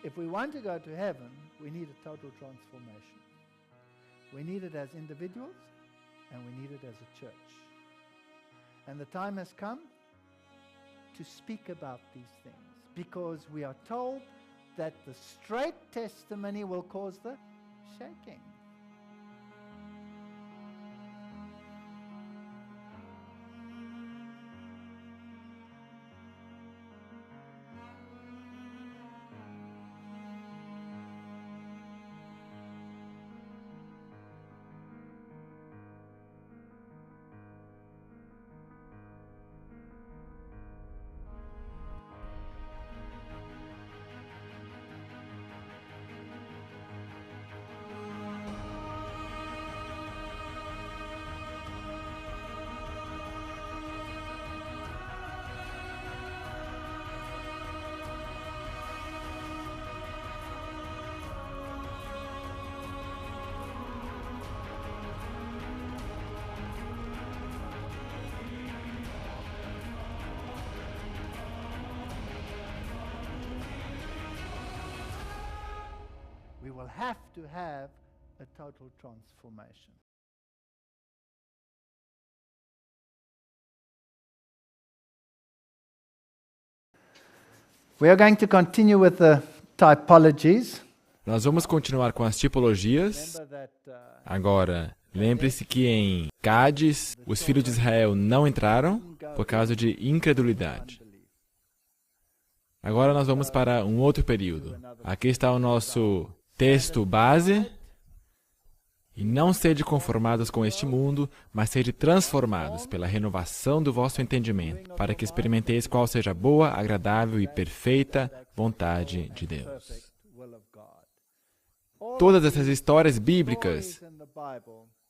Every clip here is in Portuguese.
If we want to go to heaven, we need a total transformation. We need it as individuals and we need it as a church. And the time has come to speak about these things, because we are told that the straight testimony will cause the shaking. We will have to have a total transformation. We are going to continue with the typologies. Nós vamos continuar com as tipologias. Remember that Agora, lembre-se que em Cádiz, os filhos de Israel não entraram por causa de incredulidade. Agora nós vamos para um outro período. Aqui está o nosso texto base. E não sede conformados com este mundo, mas sede transformados pela renovação do vosso entendimento, para que experimenteis qual seja a boa, agradável e perfeita vontade de Deus. Todas essas histórias bíblicas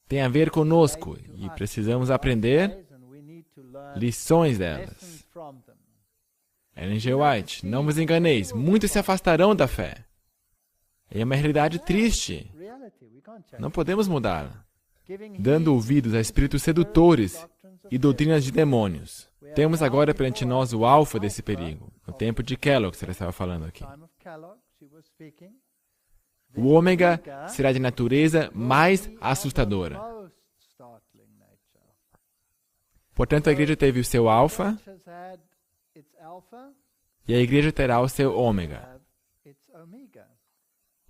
têm a ver conosco e precisamos aprender lições delas. Ellen G. White, não vos enganeis, muitos se afastarão da fé. É uma realidade triste. Não podemos mudá-la. Dando ouvidos a espíritos sedutores e doutrinas de demônios. Temos agora perante nós o alfa desse perigo. No tempo de Kellogg, que ela estava falando aqui. O ômega será de natureza mais assustadora. Portanto, a igreja teve o seu alfa e a igreja terá o seu ômega.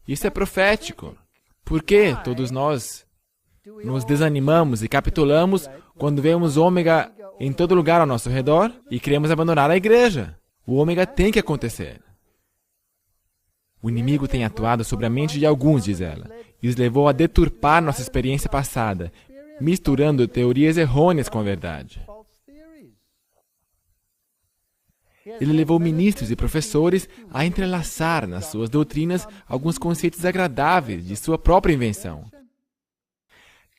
Isso é profético. Por que todos nós nos desanimamos e capitulamos quando vemos ômega em todo lugar ao nosso redor e queremos abandonar a igreja? O ômega tem que acontecer. O inimigo tem atuado sobre a mente de alguns, diz ela, e os levou a deturpar nossa experiência passada, misturando teorias errôneas com a verdade. Ele levou ministros e professores a entrelaçar nas suas doutrinas alguns conceitos agradáveis de sua própria invenção.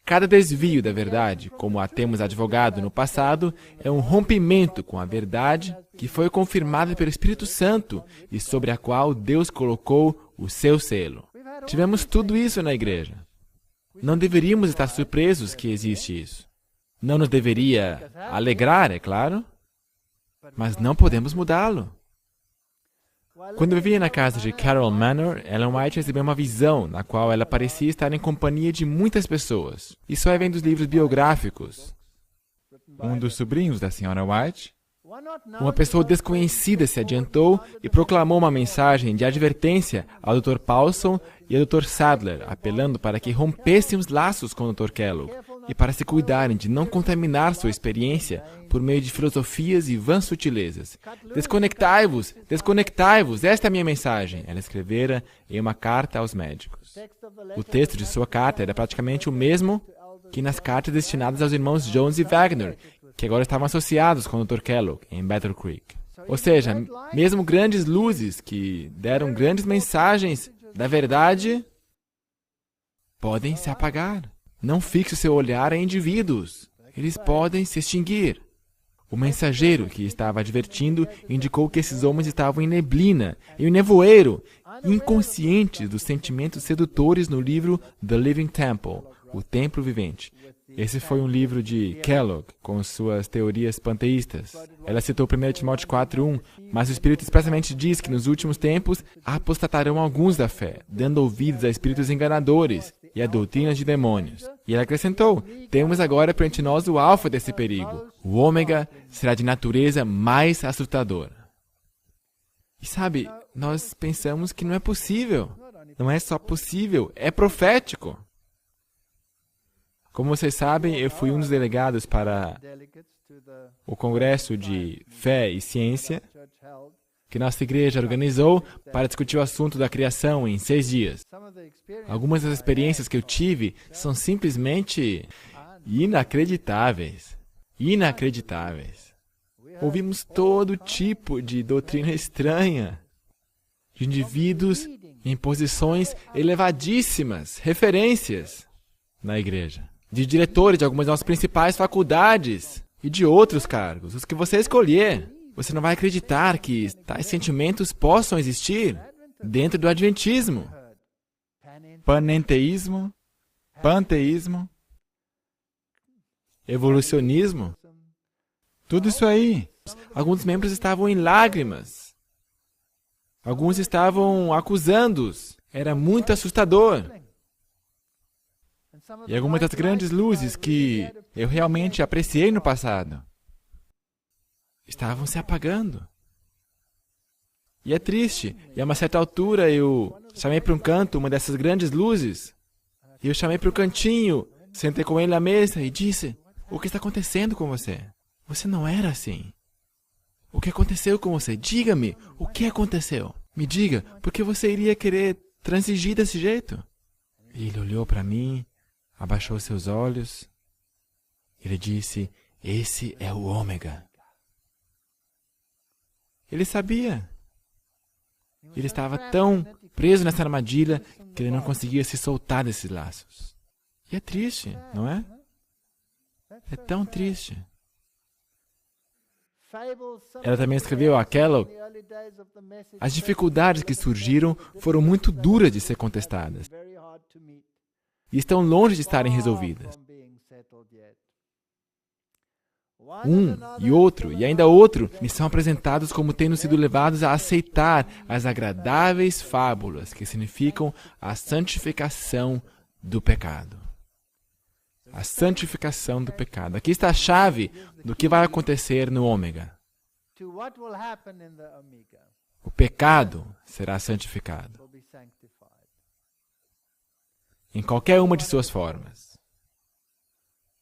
Cada desvio da verdade, como a temos advogado no passado, é um rompimento com a verdade que foi confirmada pelo Espírito Santo e sobre a qual Deus colocou o seu selo. Tivemos tudo isso na igreja. Não deveríamos estar surpresos que existe isso. Não nos deveria alegrar, é claro, mas não podemos mudá-lo. Quando eu vivia na casa de Carol Manor, Ellen White recebeu uma visão na qual ela parecia estar em companhia de muitas pessoas. Isso aí vem dos livros biográficos. Um dos sobrinhos da senhora White, uma pessoa desconhecida se adiantou e proclamou uma mensagem de advertência ao Dr. Paulson e ao Dr. Sadler, apelando para que rompessem os laços com o Dr. Kellogg e para se cuidarem de não contaminar sua experiência por meio de filosofias e vãs sutilezas. Desconectai-vos! Desconectai-vos! Esta é a minha mensagem, ela escrevera em uma carta aos médicos. O texto de sua carta era praticamente o mesmo que nas cartas destinadas aos irmãos Jones e Wagner, que agora estavam associados com o Dr. Kellogg em Battle Creek. Ou seja, mesmo grandes luzes que deram grandes mensagens da verdade podem se apagar. Não fixe o seu olhar em indivíduos. Eles podem se extinguir. O mensageiro que estava advertindo indicou que esses homens estavam em neblina, em um nevoeiro, inconscientes dos sentimentos sedutores no livro The Living Temple, O Templo Vivente. Esse foi um livro de Kellogg, com suas teorias panteístas. Ela citou 1 Timóteo 4:1, mas o Espírito expressamente diz que nos últimos tempos apostatarão alguns da fé, dando ouvidos a espíritos enganadores e a doutrinas de demônios. E ela acrescentou, temos agora perante nós o alfa desse perigo. O ômega será de natureza mais assustadora. E sabe, nós pensamos que não é possível. Não é só possível, é profético. Como vocês sabem, eu fui um dos delegados para o Congresso de Fé e Ciência que nossa igreja organizou para discutir o assunto da criação em 6 dias. Algumas das experiências que eu tive são simplesmente inacreditáveis. Inacreditáveis. Ouvimos todo tipo de doutrina estranha, de indivíduos em posições elevadíssimas, referências na igreja, de diretores de algumas das nossas principais faculdades e de outros cargos, os que você escolher. Você não vai acreditar que tais sentimentos possam existir dentro do adventismo. Panenteísmo, panteísmo, evolucionismo, tudo isso aí. Alguns membros estavam em lágrimas. Alguns estavam acusando-os. Era muito assustador. E algumas das grandes luzes que eu realmente apreciei no passado estavam se apagando. E é triste. E a uma certa altura eu chamei para um canto uma dessas grandes luzes. E eu chamei para o cantinho, sentei com ele à mesa e disse, o que está acontecendo com você? Você não era assim. O que aconteceu com você? Diga-me, o que aconteceu? Me diga, por que você iria querer transigir desse jeito? E ele olhou para mim, abaixou seus olhos. Ele disse, esse é o ômega. Ele sabia. Ele estava tão preso nessa armadilha que ele não conseguia se soltar desses laços. E é triste, não é? É tão triste. Ela também escreveu a Kellogg, as dificuldades que surgiram foram muito duras de ser contestadas e estão longe de estarem resolvidas. Um e outro, e ainda outro, me são apresentados como tendo sido levados a aceitar as agradáveis fábulas que significam a santificação do pecado. A santificação do pecado. Aqui está a chave do que vai acontecer no ômega. O pecado será santificado. Em qualquer uma de suas formas.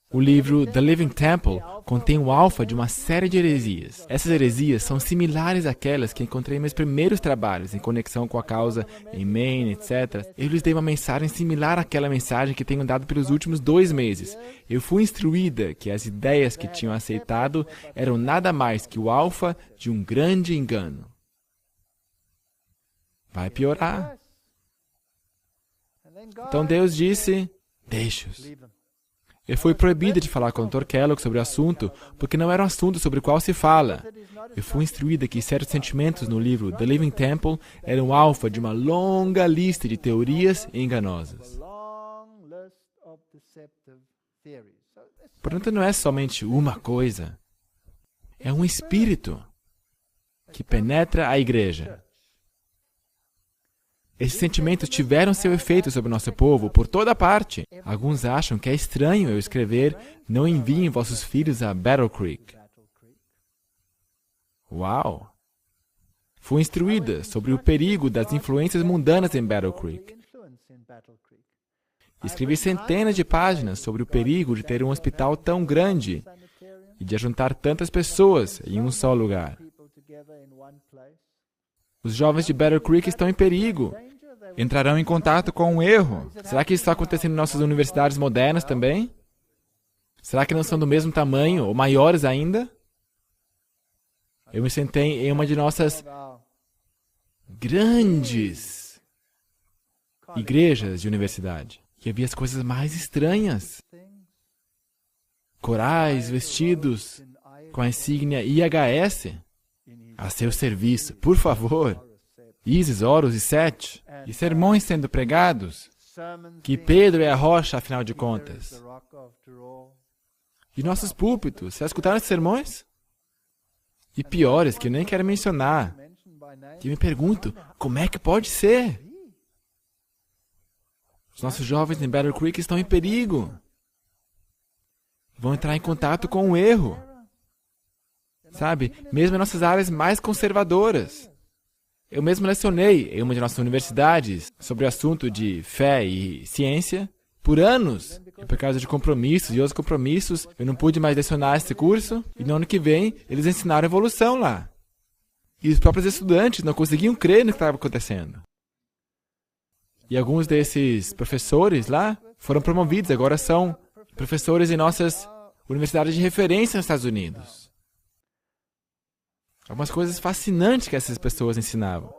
O livro The Living Temple contém o alfa de uma série de heresias. Essas heresias são similares àquelas que encontrei em meus primeiros trabalhos, em conexão com a causa em Maine, etc. Eu lhes dei uma mensagem similar àquela mensagem que tenho dado pelos últimos 2 meses. Eu fui instruída que as ideias que tinham aceitado eram nada mais que o alfa de um grande engano. Vai piorar. Então Deus disse, deixe-os. Eu fui proibida de falar com o Dr. Kellogg sobre o assunto, porque não era um assunto sobre o qual se fala. Eu fui instruída que certos sentimentos no livro The Living Temple eram alfa de uma longa lista de teorias enganosas. Portanto, não é somente uma coisa. É um espírito que penetra a igreja. Esses sentimentos tiveram seu efeito sobre o nosso povo por toda parte. Alguns acham que é estranho eu escrever, não enviem vossos filhos a Battle Creek. Uau! Fui instruída sobre o perigo das influências mundanas em Battle Creek. Escrevi centenas de páginas sobre o perigo de ter um hospital tão grande e de ajuntar tantas pessoas em um só lugar. Os jovens de Battle Creek estão em perigo. Entrarão em contato com um erro. Será que isso está acontecendo em nossas universidades modernas também? Será que não são do mesmo tamanho ou maiores ainda? Eu me sentei em uma de nossas grandes igrejas de universidade e havia as coisas mais estranhas. Corais vestidos com a insígnia IHS a seu serviço, por favor. Isis, Horus e Sete, e sermões sendo pregados que Pedro é a rocha, afinal de contas. E nossos púlpitos, já escutaram esses sermões? E piores, que eu nem quero mencionar. E me pergunto, como é que pode ser? Os nossos jovens em Battle Creek estão em perigo. Vão entrar em contato com o erro. Sabe? Mesmo em nossas áreas mais conservadoras. Eu mesmo lecionei em uma de nossas universidades sobre o assunto de fé e ciência por anos. E por causa de compromissos e outros compromissos, eu não pude mais lecionar esse curso. E no ano que vem, eles ensinaram evolução lá. E os próprios estudantes não conseguiam crer no que estava acontecendo. E alguns desses professores lá foram promovidos, agora são professores em nossas universidades de referência nos Estados Unidos. Algumas coisas fascinantes que essas pessoas ensinavam.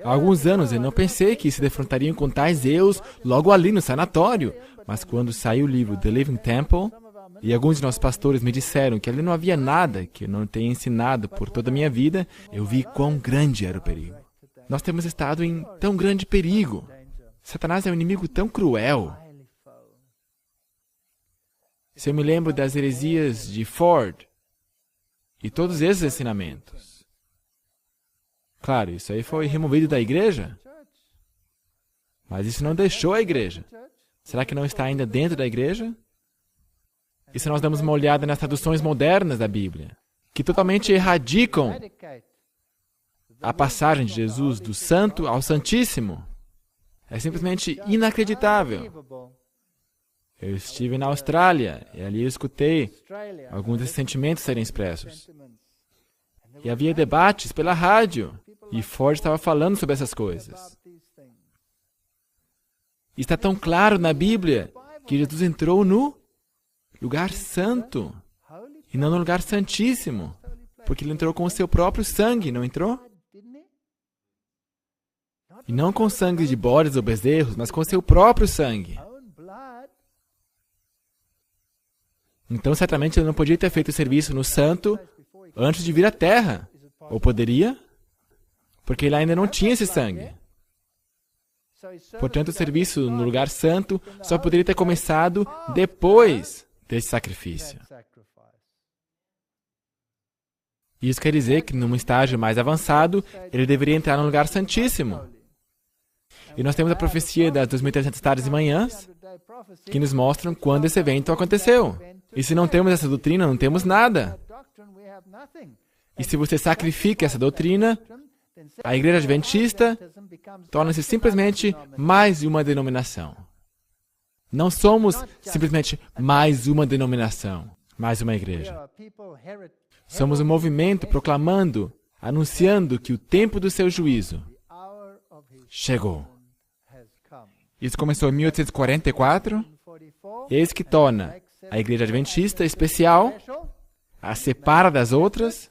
Há alguns anos eu não pensei que se defrontariam com tais erros logo ali no sanatório, mas quando saiu o livro The Living Temple, e alguns de nossos pastores me disseram que ali não havia nada que eu não tenha ensinado por toda a minha vida, eu vi quão grande era o perigo. Nós temos estado em tão grande perigo. Satanás é um inimigo tão cruel. Se eu me lembro das heresias de Ford e todos esses ensinamentos. Claro, isso aí foi removido da igreja, mas isso não deixou a igreja. Será que não está ainda dentro da igreja? E se nós damos uma olhada nas traduções modernas da Bíblia, que totalmente erradicam a passagem de Jesus do santo ao santíssimo, é simplesmente inacreditável. Eu estive na Austrália e ali eu escutei alguns desses sentimentos serem expressos. E havia debates pela rádio e Ford estava falando sobre essas coisas. E está tão claro na Bíblia que Jesus entrou no lugar santo e não no lugar santíssimo, porque ele entrou com o seu próprio sangue, não entrou? E não com sangue de bodes ou bezerros, mas com o seu próprio sangue. Então, certamente, ele não podia ter feito o serviço no santo antes de vir à terra. Ou poderia? Porque ele ainda não tinha esse sangue. Portanto, o serviço no lugar santo só poderia ter começado depois desse sacrifício. Isso quer dizer que, num estágio mais avançado, ele deveria entrar no lugar santíssimo. E nós temos a profecia das 2.300 tardes e manhãs, que nos mostram quando esse evento aconteceu. E se não temos essa doutrina, não temos nada. E se você sacrifica essa doutrina, a Igreja Adventista torna-se simplesmente mais uma denominação. Não somos simplesmente mais uma denominação, mais uma igreja. Somos um movimento proclamando, anunciando que o tempo do seu juízo chegou. Isso começou em 1844, e é isso que torna a Igreja Adventista especial, a separa das outras,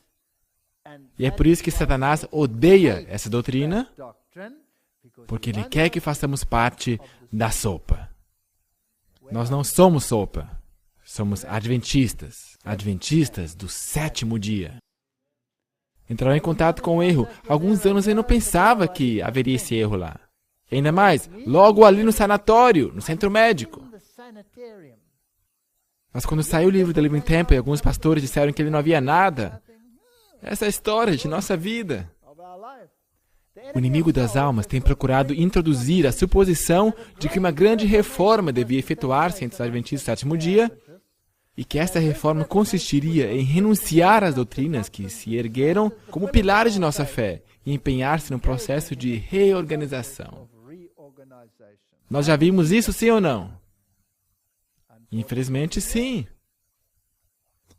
e é por isso que Satanás odeia essa doutrina, porque ele quer que façamos parte da sopa. Nós não somos sopa, somos adventistas, adventistas do sétimo dia. Entraram em contato com o erro. Há alguns anos eu não pensava que haveria esse erro lá. E ainda mais, logo ali no sanatório, no centro médico. Mas quando saiu o livro The Living Temple, alguns pastores disseram que ele não havia nada. Essa é a história de nossa vida. O inimigo das almas tem procurado introduzir a suposição de que uma grande reforma devia efetuar-se entre os adventistas do sétimo dia e que esta reforma consistiria em renunciar às doutrinas que se ergueram como pilares de nossa fé e empenhar-se num processo de reorganização. Nós já vimos isso, sim ou não? Infelizmente, sim.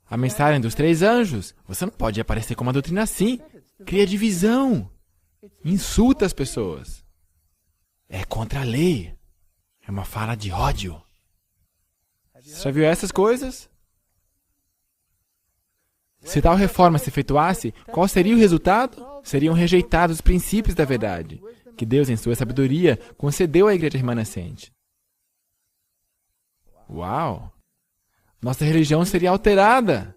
A mensagem dos 3 anjos. Você não pode aparecer com uma doutrina assim. Cria divisão. Insulta as pessoas. É contra a lei. É uma fala de ódio. Você já viu essas coisas? Se tal reforma se efetuasse, qual seria o resultado? Seriam rejeitados os princípios da verdade, que Deus, em sua sabedoria, concedeu à igreja remanescente. Uau! Nossa religião seria alterada.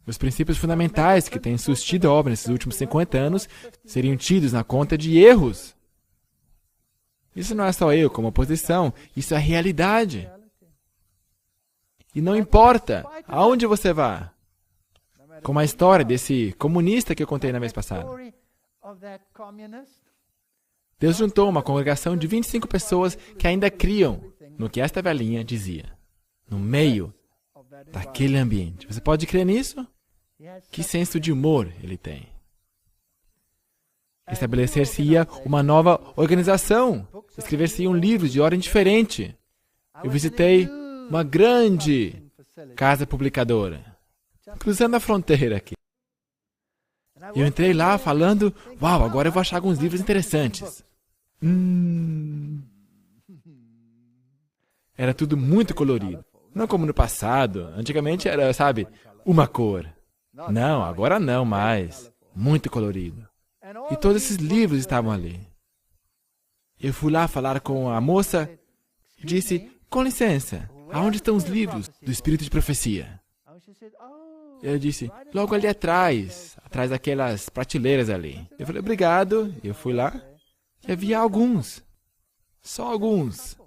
Os princípios fundamentais que têm sustido a obra nesses últimos 50 anos seriam tidos na conta de erros. Isso não é só eu como oposição, isso é realidade. E não importa aonde você vá. Como a história desse comunista que eu contei na vez passada. Deus juntou uma congregação de 25 pessoas que ainda criam no que esta velhinha dizia. No meio daquele ambiente. Você pode crer nisso? Que senso de humor ele tem. Estabelecer-se-ia uma nova organização. Escrever-se-iam livros de ordem diferente. Eu visitei uma grande casa publicadora, cruzando a fronteira aqui. Eu entrei lá falando, uau, agora eu vou achar alguns livros interessantes. Era tudo muito colorido. Não como no passado. Antigamente era, sabe, uma cor. Não, agora não mais. Muito colorido. E todos esses livros estavam ali. Eu fui lá falar com a moça e disse, com licença, aonde estão os livros do Espírito de Profecia? Ela disse, logo ali atrás daquelas prateleiras ali. Eu falei, obrigado. Eu fui lá e havia alguns. Só alguns.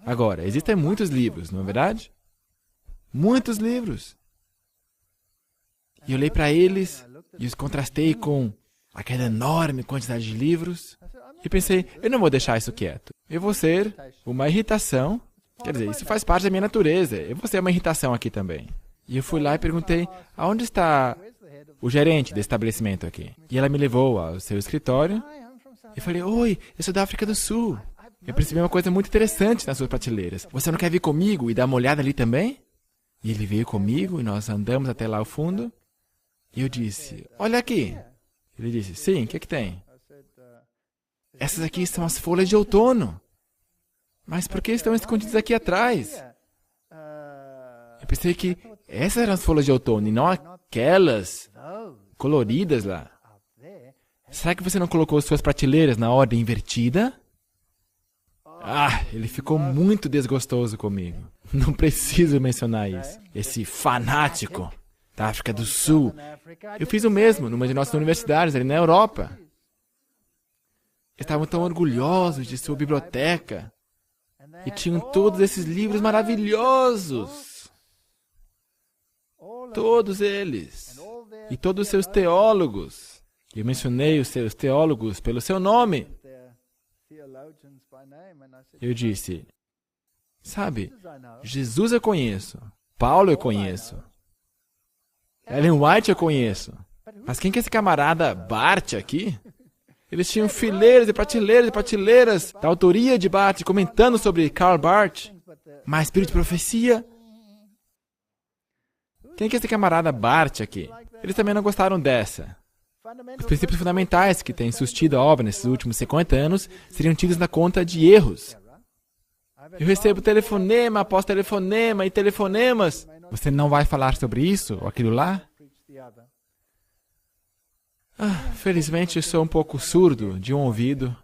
Agora, existem muitos livros, não é verdade? Muitos livros. E eu olhei para eles e os contrastei com aquela enorme quantidade de livros. E pensei, eu não vou deixar isso quieto. Eu vou ser uma irritação. Quer dizer, isso faz parte da minha natureza. Eu vou ser uma irritação aqui também. E eu fui lá e perguntei, aonde está o gerente desse estabelecimento aqui? E ela me levou ao seu escritório. E falei, oi, eu sou da África do Sul. Eu percebi uma coisa muito interessante nas suas prateleiras. Você não quer vir comigo e dar uma olhada ali também? E ele veio comigo e nós andamos até lá ao fundo. E eu disse, olha aqui. Ele disse, sim, o que tem? Essas aqui são as folhas de outono. Mas por que estão escondidas aqui atrás? Eu pensei que essas eram as folhas de outono e não aquelas coloridas lá. Será que você não colocou suas prateleiras na ordem invertida? Ele ficou muito desgostoso comigo. Não preciso mencionar isso. Esse fanático da África do Sul. Eu fiz o mesmo numa de nossas universidades ali na Europa. Estavam tão orgulhosos de sua biblioteca. E tinham todos esses livros maravilhosos. Todos eles. E todos os seus teólogos. Eu mencionei os seus teólogos pelo seu nome. Eu disse, sabe, Jesus eu conheço. Paulo eu conheço. Ellen White eu conheço. Mas quem que é esse camarada Barth aqui? Eles tinham fileiras e prateleiras da autoria de Barth, comentando sobre Karl Barth. Mas Espírito de Profecia? Quem que é esse camarada Barth aqui? Eles também não gostaram dessa. Os princípios fundamentais que têm sustido a obra nesses últimos 50 anos seriam tidos na conta de erros. Eu recebo telefonema após telefonema e telefonemas. Você não vai falar sobre isso ou aquilo lá? Felizmente eu sou um pouco surdo de um ouvido.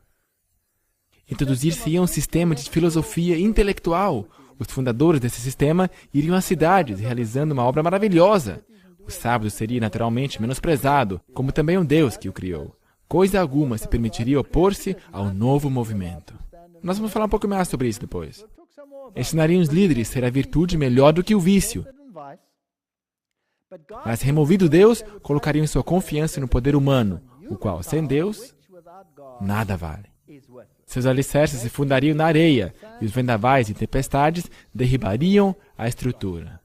Introduzir-se-ia um sistema de filosofia intelectual. Os fundadores desse sistema iriam às cidades, realizando uma obra maravilhosa. O sábado seria naturalmente menosprezado, como também um Deus que o criou. Coisa alguma se permitiria opor-se ao novo movimento. Nós vamos falar um pouco mais sobre isso depois. Ensinariam os líderes a ser a virtude melhor do que o vício. Mas, removido Deus, colocariam sua confiança no poder humano, o qual, sem Deus, nada vale. Seus alicerces se fundariam na areia, e os vendavais e tempestades derribariam a estrutura.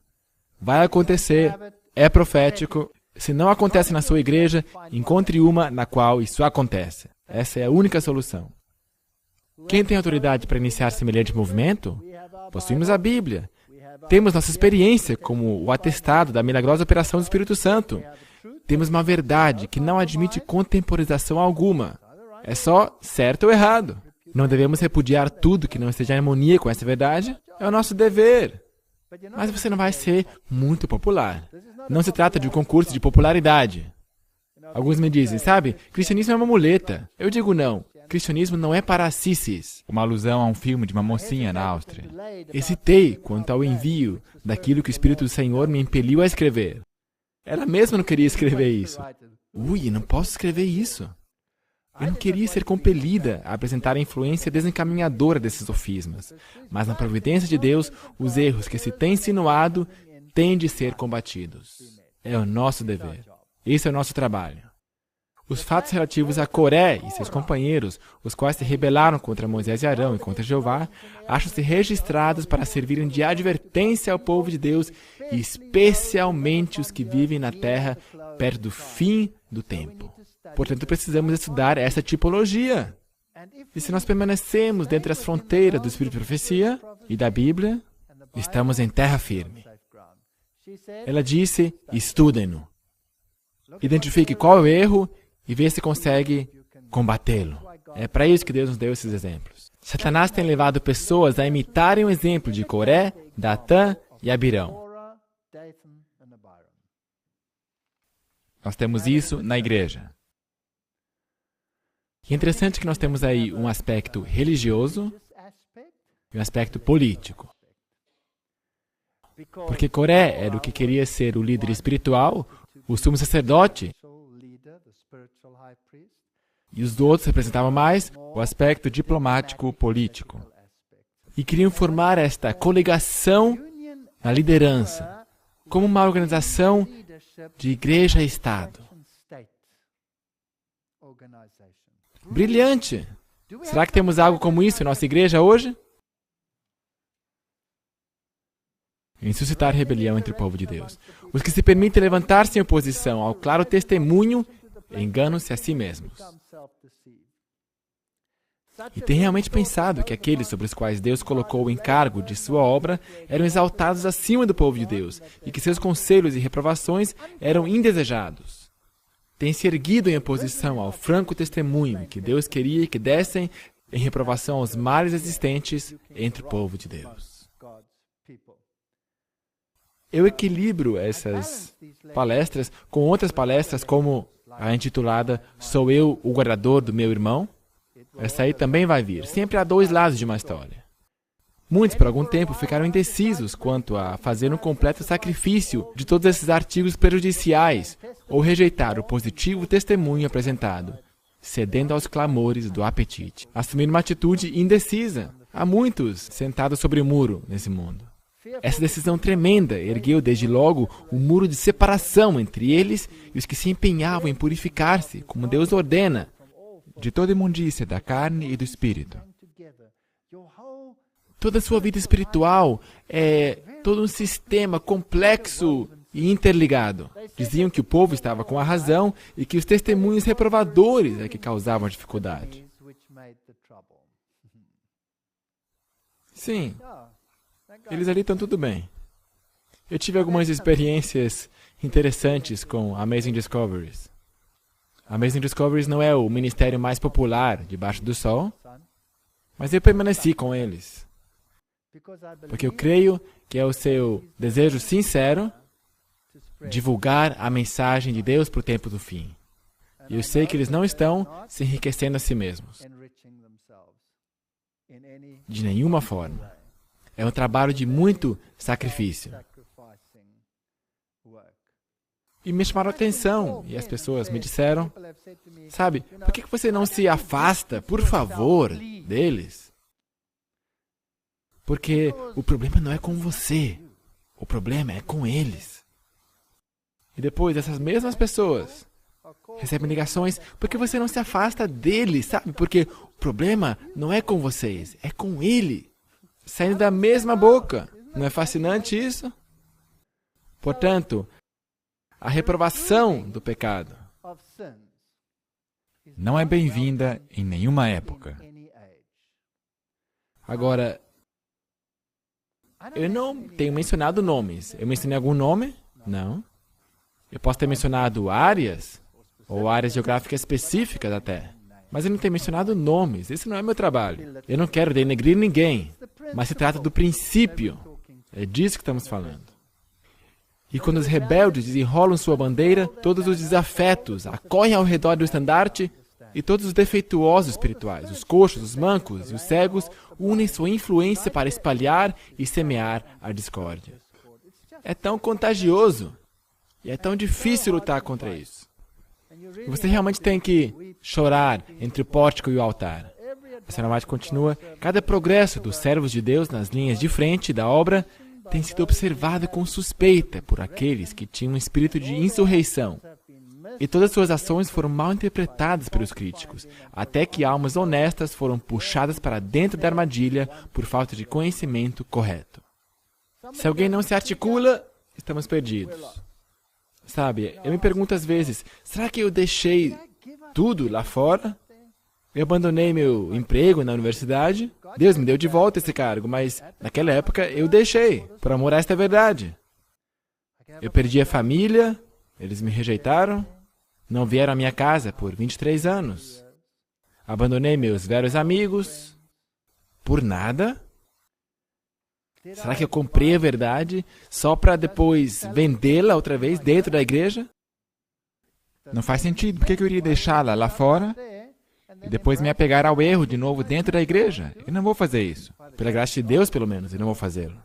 Vai acontecer, é profético. Se não acontece na sua igreja, encontre uma na qual isso acontece. Essa é a única solução. Quem tem autoridade para iniciar semelhante movimento? Possuímos a Bíblia. Temos nossa experiência como o atestado da milagrosa operação do Espírito Santo. Temos uma verdade que não admite contemporização alguma. É só certo ou errado. Não devemos repudiar tudo que não esteja em harmonia com essa verdade. É o nosso dever. Mas você não vai ser muito popular. Não se trata de um concurso de popularidade. Alguns me dizem, sabe, cristianismo é uma muleta. Eu digo não. Cristianismo não é para cissis. Uma alusão a um filme de uma mocinha na Áustria. Hesitei quanto ao envio daquilo que o Espírito do Senhor me impeliu a escrever. Ela mesma não queria escrever isso. Não posso escrever isso. Eu não queria ser compelida a apresentar a influência desencaminhadora desses sofismas, mas na providência de Deus, os erros que se têm insinuado têm de ser combatidos. É o nosso dever. Esse é o nosso trabalho. Os fatos relativos a Coré e seus companheiros, os quais se rebelaram contra Moisés e Arão e contra Jeová, acham-se registrados para servirem de advertência ao povo de Deus, especialmente os que vivem na terra perto do fim do tempo. Portanto, precisamos estudar essa tipologia. E se nós permanecemos dentro das fronteiras do Espírito de Profecia e da Bíblia, estamos em terra firme. Ela disse, estudem-no. Identifique qual é o erro e veja se consegue combatê-lo. É para isso que Deus nos deu esses exemplos. Satanás tem levado pessoas a imitarem o exemplo de Coré, Datã e Abirão. Nós temos isso na igreja. E é interessante que nós temos aí um aspecto religioso e um aspecto político. Porque Coré era o que queria ser o líder espiritual, o sumo sacerdote, e os outros representavam mais o aspecto diplomático político. E queriam formar esta coligação na liderança, como uma organização de igreja e Estado. Brilhante! Será que temos algo como isso em nossa igreja hoje? Em suscitar rebelião entre o povo de Deus. Os que se permitem levantar-se em oposição ao claro testemunho enganam-se a si mesmos. E tem realmente pensado que aqueles sobre os quais Deus colocou o encargo de sua obra eram exaltados acima do povo de Deus e que seus conselhos e reprovações eram indesejados. Tem se erguido em oposição ao franco testemunho que Deus queria que dessem em reprovação aos males existentes entre o povo de Deus. Eu equilibro essas palestras com outras palestras como a intitulada Sou eu o guardador do meu irmão? Essa aí também vai vir. Sempre há dois lados de uma história. Muitos, por algum tempo, ficaram indecisos quanto a fazer um completo sacrifício de todos esses artigos prejudiciais ou rejeitar o positivo testemunho apresentado, cedendo aos clamores do apetite. Assumir uma atitude indecisa. Há muitos sentados sobre o muro nesse mundo. Essa decisão tremenda ergueu desde logo um muro de separação entre eles e os que se empenhavam em purificar-se, como Deus ordena, de toda imundícia da carne e do espírito. Toda a sua vida espiritual é todo um sistema complexo e interligado. Diziam que o povo estava com a razão e que os testemunhos reprovadores é que causavam a dificuldade. Sim. Eles ali estão tudo bem. Eu tive algumas experiências interessantes com Amazing Discoveries. Amazing Discoveries não é o ministério mais popular debaixo do sol, mas eu permaneci com eles. Porque eu creio que é o seu desejo sincero divulgar a mensagem de Deus para o tempo do fim. E eu sei que eles não estão se enriquecendo a si mesmos. De nenhuma forma. É um trabalho de muito sacrifício. E me chamaram a atenção, e as pessoas me disseram, sabe, por que você não se afasta, por favor, deles? Porque o problema não é com você, o problema é com eles. E depois, essas mesmas pessoas recebem ligações, por que você não se afasta deles, sabe? Porque o problema não é com vocês, é com ele. Saindo da mesma boca. Não é fascinante isso? Portanto, a reprovação do pecado não é bem-vinda em nenhuma época. Agora, eu não tenho mencionado nomes. Eu mencionei algum nome? Não. Eu posso ter mencionado áreas, ou áreas geográficas específicas até. Mas eu não tenho mencionado nomes. Esse não é meu trabalho. Eu não quero denegrir ninguém. Mas se trata do princípio. É disso que estamos falando. E quando os rebeldes desenrolam sua bandeira, todos os desafetos acorrem ao redor do estandarte e todos os defeituosos espirituais, os coxos, os mancos e os cegos, unem sua influência para espalhar e semear a discórdia. É tão contagioso e é tão difícil lutar contra isso. E você realmente tem que chorar entre o pórtico e o altar. A senhora White continua: cada progresso dos servos de Deus nas linhas de frente da obra tem sido observado com suspeita por aqueles que tinham um espírito de insurreição. E todas suas ações foram mal interpretadas pelos críticos, até que almas honestas foram puxadas para dentro da armadilha por falta de conhecimento correto. Se alguém não se articula, estamos perdidos. Sabe, eu me pergunto às vezes, será que eu deixei tudo lá fora? Eu abandonei meu emprego na universidade. Deus me deu de volta esse cargo, mas naquela época eu deixei, por amor a esta verdade. Eu perdi a família, eles me rejeitaram, não vieram à minha casa por 23 anos. Abandonei meus velhos amigos, por nada. Será que eu comprei a verdade só para depois vendê-la outra vez dentro da igreja? Não faz sentido. Por que eu iria deixá-la lá fora e depois me apegar ao erro de novo dentro da igreja? Eu não vou fazer isso. Pela graça de Deus, pelo menos, eu não vou fazê-lo.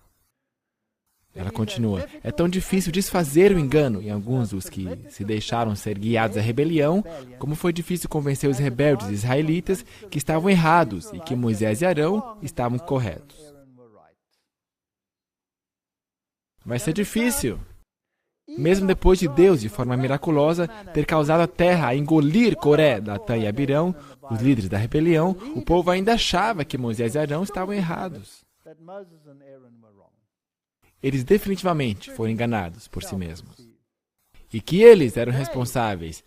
Ela continua: é tão difícil desfazer o engano em alguns dos que se deixaram ser guiados à rebelião, como foi difícil convencer os rebeldes israelitas que estavam errados e que Moisés e Arão estavam corretos. Vai ser difícil. Mesmo depois de Deus, de forma miraculosa, ter causado a terra a engolir Coré, Datã e Abirão, os líderes da rebelião, o povo ainda achava que Moisés e Arão estavam errados. Eles definitivamente foram enganados por si mesmos. E que eles eram responsáveis,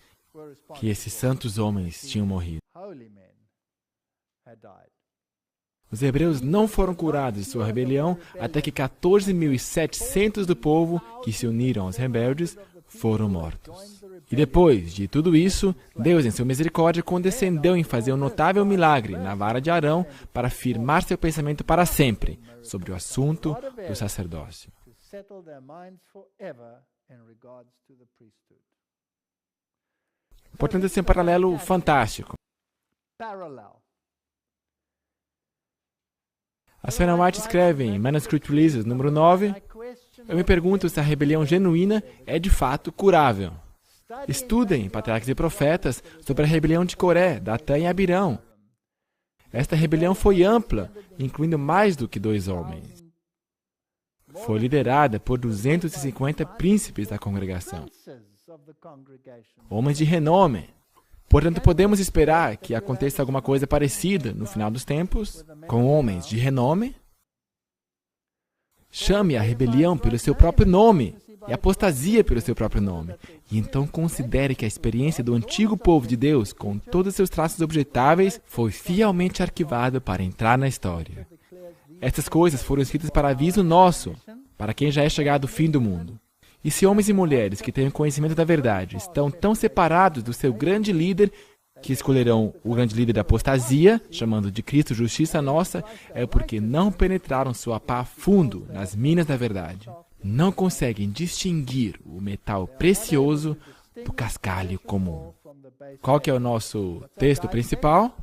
que esses santos homens tinham morrido. Os hebreus não foram curados de sua rebelião até que 14.700 do povo que se uniram aos rebeldes foram mortos. E depois de tudo isso, Deus, em sua misericórdia, condescendeu em fazer um notável milagre na vara de Arão para firmar seu pensamento para sempre sobre o assunto do sacerdócio. Portanto, esse é um paralelo fantástico. A Senhora White escreve em Manuscript Releases, número 9, eu me pergunto se a rebelião genuína é de fato curável. Estudem, patriarcas e profetas, sobre a rebelião de Coré, Datã e Abirão. Esta rebelião foi ampla, incluindo mais do que 2 homens. Foi liderada por 250 príncipes da congregação, homens de renome. Portanto, podemos esperar que aconteça alguma coisa parecida no final dos tempos, com homens de renome? Chame a rebelião pelo seu próprio nome e a apostasia pelo seu próprio nome. E então considere que a experiência do antigo povo de Deus, com todos os seus traços objetáveis, foi fielmente arquivada para entrar na história. Essas coisas foram escritas para aviso nosso, para quem já é chegado o fim do mundo. E se homens e mulheres que têm conhecimento da verdade estão tão separados do seu grande líder, que escolherão o grande líder da apostasia, chamando de Cristo justiça nossa, é porque não penetraram sua pá fundo nas minas da verdade. Não conseguem distinguir o metal precioso do cascalho comum. Qual que é o nosso texto principal?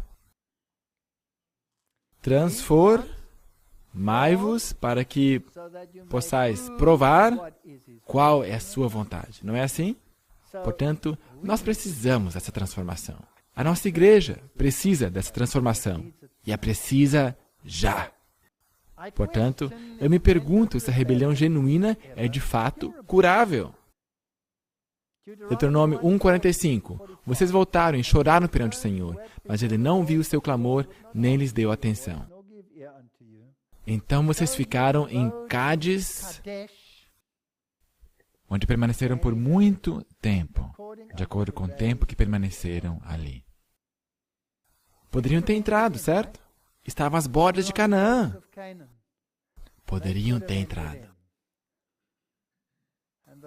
Transformai-vos para que possais provar qual é a sua vontade. Não é assim? Portanto, nós precisamos dessa transformação. A nossa igreja precisa dessa transformação. E a precisa já. Portanto, eu me pergunto se a rebelião genuína é de fato curável. Deuteronômio 1:45. Vocês voltaram e choraram perante o Senhor, mas Ele não viu o seu clamor, nem lhes deu atenção. Então vocês ficaram em Cádiz, onde permaneceram por muito tempo, de acordo com o tempo que permaneceram ali. Poderiam ter entrado, certo? Estavam às bordas de Canaã. Poderiam ter entrado.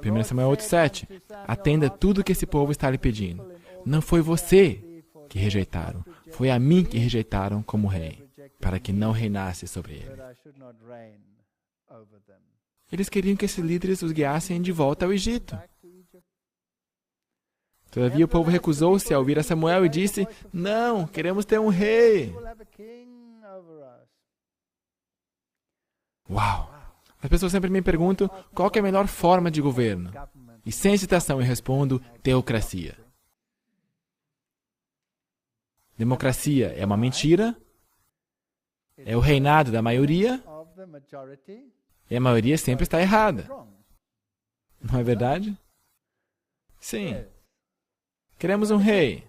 1 Samuel 8:7. Atenda tudo o que esse povo está lhe pedindo. Não foi você que rejeitaram, foi a mim que rejeitaram como rei, para que não reinasse sobre ele. Eles queriam que esses líderes os guiassem de volta ao Egito. Todavia o povo recusou-se a ouvir a Samuel e disse: não, queremos ter um rei. Uau! As pessoas sempre me perguntam qual que é a melhor forma de governo. E sem hesitação eu respondo: teocracia. Democracia é uma mentira, é o reinado da maioria, e a maioria sempre está errada. Não é verdade? Sim. Queremos um rei.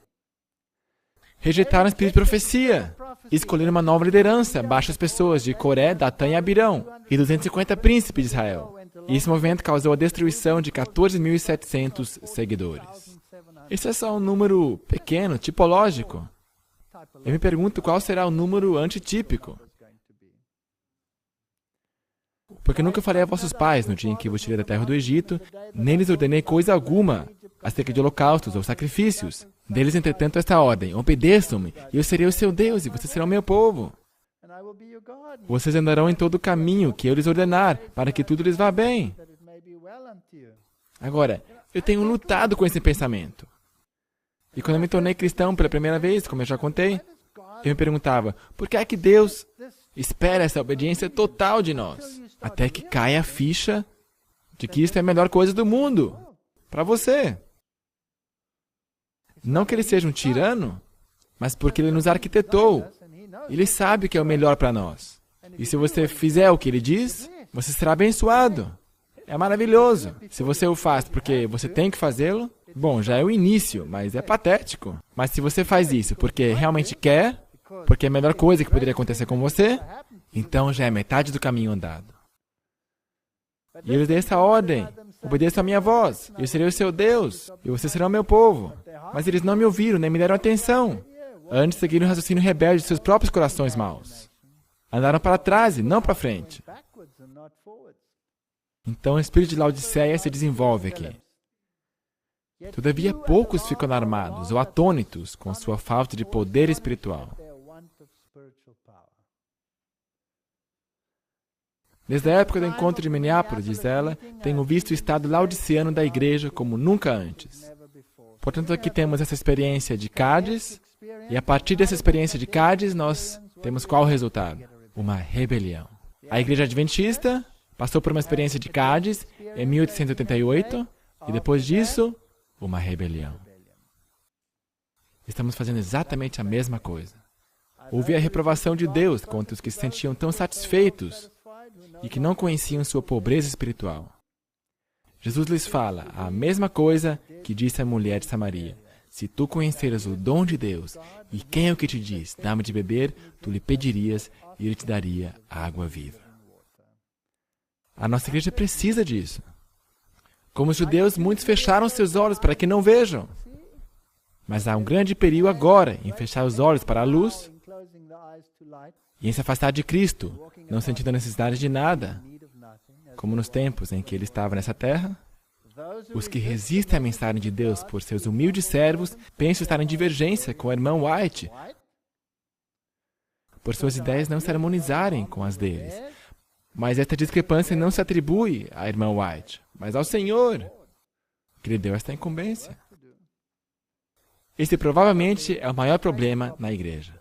Rejeitaram o espírito de profecia. Escolheram uma nova liderança, baixas pessoas de Coré, Datã e Abirão, e 250 príncipes de Israel. E esse movimento causou a destruição de 14.700 seguidores. Esse é só um número pequeno, tipológico. Eu me pergunto qual será o número antitípico. Porque nunca falei a vossos pais, no dia em que vos tirei da terra do Egito, nem lhes ordenei coisa alguma acerca de holocaustos ou sacrifícios. Deles, entretanto, esta ordem: obedeçam-me, e eu serei o seu Deus, e vocês serão meu povo. Vocês andarão em todo o caminho que eu lhes ordenar, para que tudo lhes vá bem. Agora, eu tenho lutado com esse pensamento. E quando eu me tornei cristão pela primeira vez, como eu já contei, eu me perguntava, por que é que Deus espera essa obediência total de nós? Até que caia a ficha de que isto é a melhor coisa do mundo, para você. Não que ele seja um tirano, mas porque ele nos arquitetou. Ele sabe o que é o melhor para nós. E se você fizer o que ele diz, você será abençoado. É maravilhoso. Se você o faz porque você tem que fazê-lo, bom, já é o início, mas é patético. Mas se você faz isso porque realmente quer, porque é a melhor coisa que poderia acontecer com você, então já é metade do caminho andado. E eu lhes dei essa ordem: obedeçam a minha voz, eu serei o seu Deus, e vocês serão meu povo. Mas eles não me ouviram, nem me deram atenção. Antes seguiram o raciocínio rebelde de seus próprios corações maus. Andaram para trás e não para frente. Então o espírito de Laodiceia se desenvolve aqui. Todavia, poucos ficam armados ou atônitos com sua falta de poder espiritual. Desde a época do encontro de Minneapolis, diz ela, tenho visto o estado laodiceano da igreja como nunca antes. Portanto, aqui temos essa experiência de Cádiz, e a partir dessa experiência de Cádiz, nós temos qual resultado? Uma rebelião. A igreja adventista passou por uma experiência de Cádiz em 1888, e depois disso, uma rebelião. Estamos fazendo exatamente a mesma coisa. Houve a reprovação de Deus contra os que se sentiam tão satisfeitos e que não conheciam sua pobreza espiritual. Jesus lhes fala a mesma coisa que disse a mulher de Samaria. Se tu conheceras o dom de Deus, e quem é o que te diz, dá-me de beber, tu lhe pedirias e ele te daria água viva. A nossa igreja precisa disso. Como os judeus, muitos fecharam seus olhos para que não vejam. Mas há um grande perigo agora em fechar os olhos para a luz e em se afastar de Cristo, não sentindo a necessidade de nada. Como nos tempos em que ele estava nessa terra, os que resistem à mensagem de Deus por seus humildes servos pensam estar em divergência com o irmão White, por suas ideias não se harmonizarem com as deles. Mas esta discrepância não se atribui à irmã White, mas ao Senhor, que lhe deu esta incumbência. Esse provavelmente é o maior problema na igreja.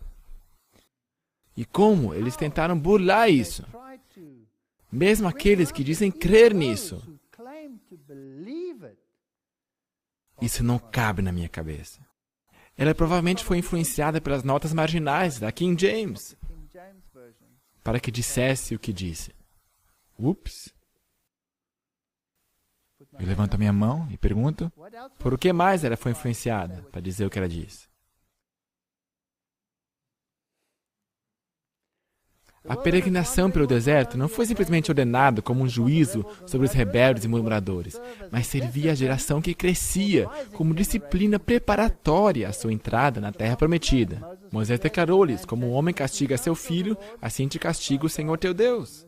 E como eles tentaram burlar isso? Mesmo aqueles que dizem crer nisso. Isso não cabe na minha cabeça. Ela provavelmente foi influenciada pelas notas marginais da King James, para que dissesse o que disse. Ups. Eu levanto a minha mão e pergunto, por o que mais ela foi influenciada para dizer o que ela disse? A peregrinação pelo deserto não foi simplesmente ordenada como um juízo sobre os rebeldes e murmuradores, mas servia à geração que crescia como disciplina preparatória à sua entrada na terra prometida. Moisés declarou-lhes, como um homem castiga seu filho, assim te castiga o Senhor teu Deus.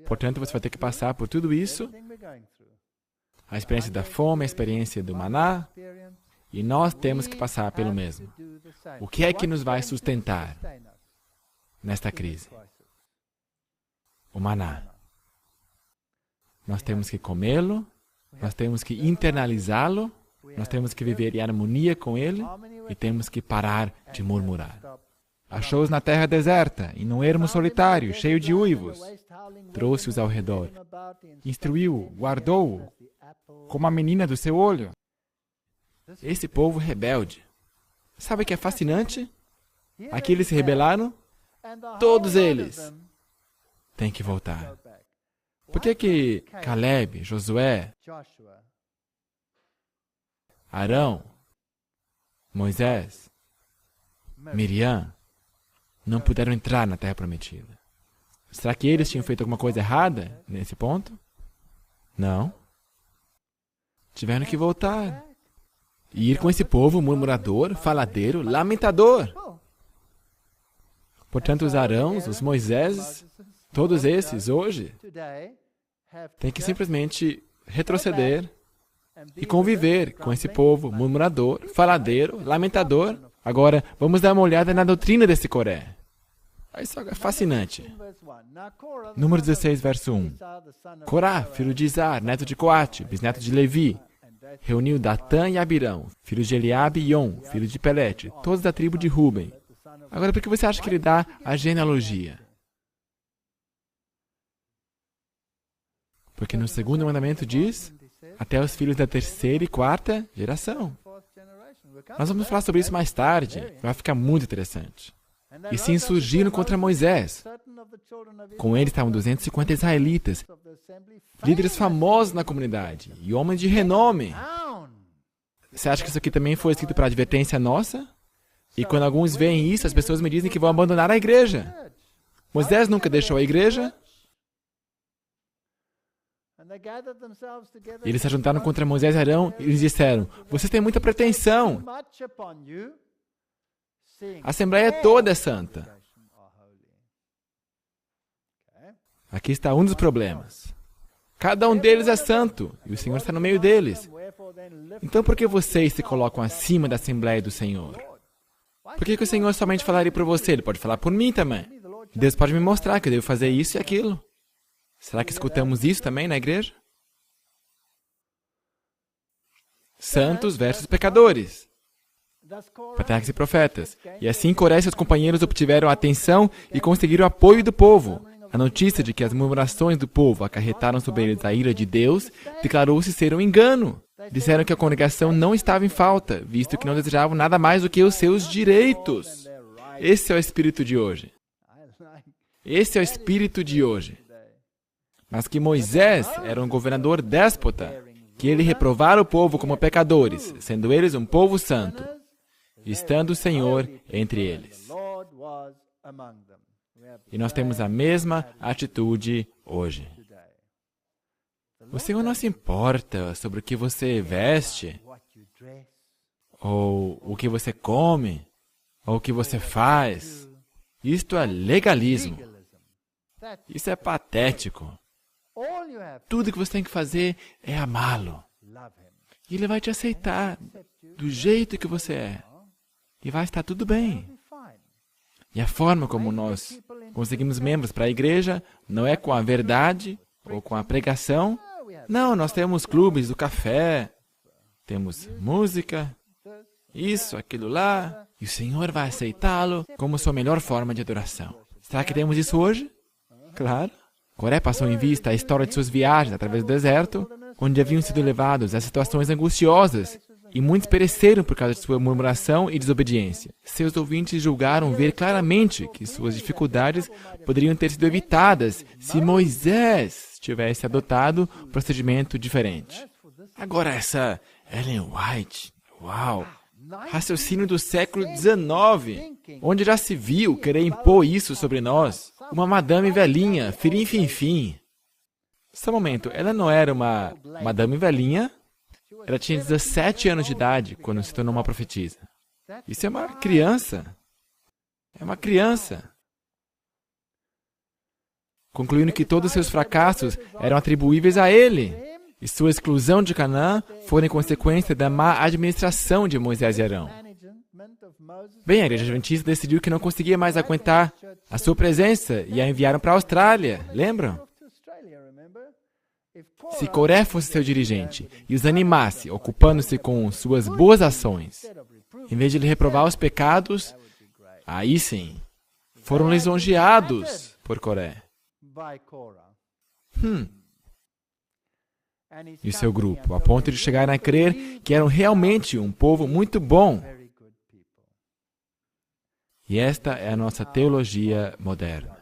Portanto, você vai ter que passar por tudo isso, a experiência da fome, a experiência do maná, e nós temos que passar pelo mesmo. O que é que nos vai sustentar nesta crise? O maná. Nós temos que comê-lo, nós temos que internalizá-lo, nós temos que viver em harmonia com ele e temos que parar de murmurar. Achou-os na terra deserta, e num ermo solitário, cheio de uivos. Trouxe-os ao redor. Instruiu-o, guardou-o, como a menina do seu olho. Esse povo rebelde Sabe o que é fascinante? Aqui eles se rebelaram, todos eles têm que voltar. Por que Caleb, Josué, Arão, Moisés, Miriam não puderam entrar na Terra Prometida? Será que eles tinham feito alguma coisa errada nesse ponto? Não. Tiveram que voltar e ir com esse povo murmurador, faladeiro, lamentador. Portanto, os Arãos, os Moiséses, todos esses hoje têm que simplesmente retroceder e conviver com esse povo murmurador, faladeiro, lamentador. Agora, vamos dar uma olhada na doutrina desse Coré. Isso é fascinante. Número 16, verso 1. Corá, filho de Izar, neto de Coate, bisneto de Levi, reuniu Datã e Abirão, filhos de Eliabe e On, filho de Pelete, todos da tribo de Ruben. Agora, por que você acha que ele dá a genealogia? Porque no segundo mandamento diz, até os filhos da terceira e quarta geração. Nós vamos falar sobre isso mais tarde, vai ficar muito interessante. E se insurgiram contra Moisés. Com ele estavam 250 israelitas, líderes famosos na comunidade e homens de renome. Você acha que isso aqui também foi escrito para advertência nossa? E quando alguns veem isso, as pessoas me dizem que vão abandonar a igreja. Moisés nunca deixou a igreja. Eles se juntaram contra Moisés e Arão e eles disseram, vocês têm muita pretensão. A Assembleia toda é santa. Aqui está um dos problemas. Cada um deles é santo, e o Senhor está no meio deles. Então por que vocês se colocam acima da Assembleia do Senhor? Por que o Senhor somente falaria por você? Ele pode falar por mim também. Deus pode me mostrar que eu devo fazer isso e aquilo. Será que escutamos isso também na igreja? Santos versus pecadores. Patriarcas e profetas. E assim Coré e seus companheiros obtiveram a atenção e conseguiram o apoio do povo. A notícia de que as murmurações do povo acarretaram sobre eles a ira de Deus declarou-se ser um engano. Disseram que a congregação não estava em falta, visto que não desejavam nada mais do que os seus direitos. Esse é o espírito de hoje. Esse é o espírito de hoje. Mas que Moisés era um governador déspota, que ele reprovara o povo como pecadores, sendo eles um povo santo, estando o Senhor entre eles. E nós temos a mesma atitude hoje. O Senhor não se importa sobre o que você veste, ou o que você come, ou o que você faz. Isto é legalismo. Isso é patético. Tudo que você tem que fazer é amá-lo. E Ele vai te aceitar do jeito que você é. E vai estar tudo bem. E a forma como nós conseguimos membros para a igreja não é com a verdade ou com a pregação. Não, nós temos clubes do café, temos música, isso, aquilo lá, e o Senhor vai aceitá-lo como sua melhor forma de adoração. Será que temos isso hoje? Claro. Coré passou em vista a história de suas viagens através do deserto, onde haviam sido levados a situações angustiosas, e muitos pereceram por causa de sua murmuração e desobediência. Seus ouvintes julgaram ver claramente que suas dificuldades poderiam ter sido evitadas se Moisés tivesse adotado um procedimento diferente. Agora essa Ellen White, uau! Raciocínio do século XIX, onde já se viu querer impor isso sobre nós. Uma madame velhinha, firim-fim-fim. Só um momento, ela não era uma madame velhinha? Ela tinha 17 anos de idade quando se tornou uma profetisa. Isso é uma criança. É uma criança. Concluindo que todos os seus fracassos eram atribuíveis a ele. E sua exclusão de Canaã foi em consequência da má administração de Moisés e Arão. Bem, a igreja adventista decidiu que não conseguia mais aguentar a sua presença e a enviaram para a Austrália. Lembram? Se Coré fosse seu dirigente e os animasse, ocupando-se com suas boas ações, em vez de lhe reprovar os pecados, aí sim, foram lisonjeados por Coré. E o seu grupo, a ponto de chegarem a crer que eram realmente um povo muito bom. E esta é a nossa teologia moderna.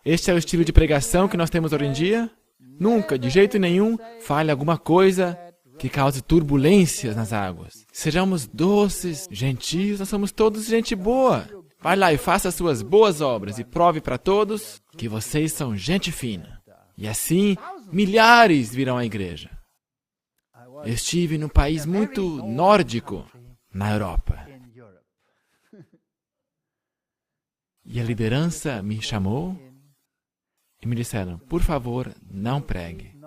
Este é o estilo de pregação que nós temos hoje em dia? Nunca, de jeito nenhum, fale alguma coisa que cause turbulências nas águas. Sejamos doces, gentios, nós somos todos gente boa. Vai lá e faça suas boas obras e prove para todos que vocês são gente fina. E assim, milhares virão à igreja. Eu estive num país muito nórdico, na Europa. E a liderança me chamou e me disseram, por favor, não pregue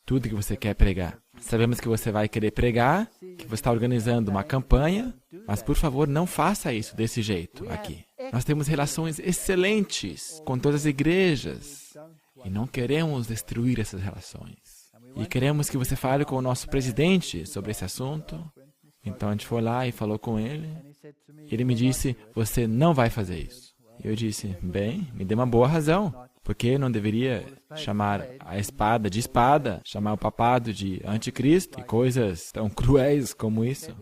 tudo que você quer pregar. Sabemos que você vai querer pregar, que você está organizando uma campanha, mas por favor, não faça isso desse jeito aqui. Nós temos relações excelentes com todas as igrejas e não queremos destruir essas relações. E queremos que você fale com o nosso presidente sobre esse assunto. Então a gente foi lá e falou com ele. Ele me disse, você não vai fazer isso. Eu disse, bem, me dê uma boa razão. Porque eu não deveria chamar a espada de espada, chamar o papado de anticristo e coisas tão cruéis como isso.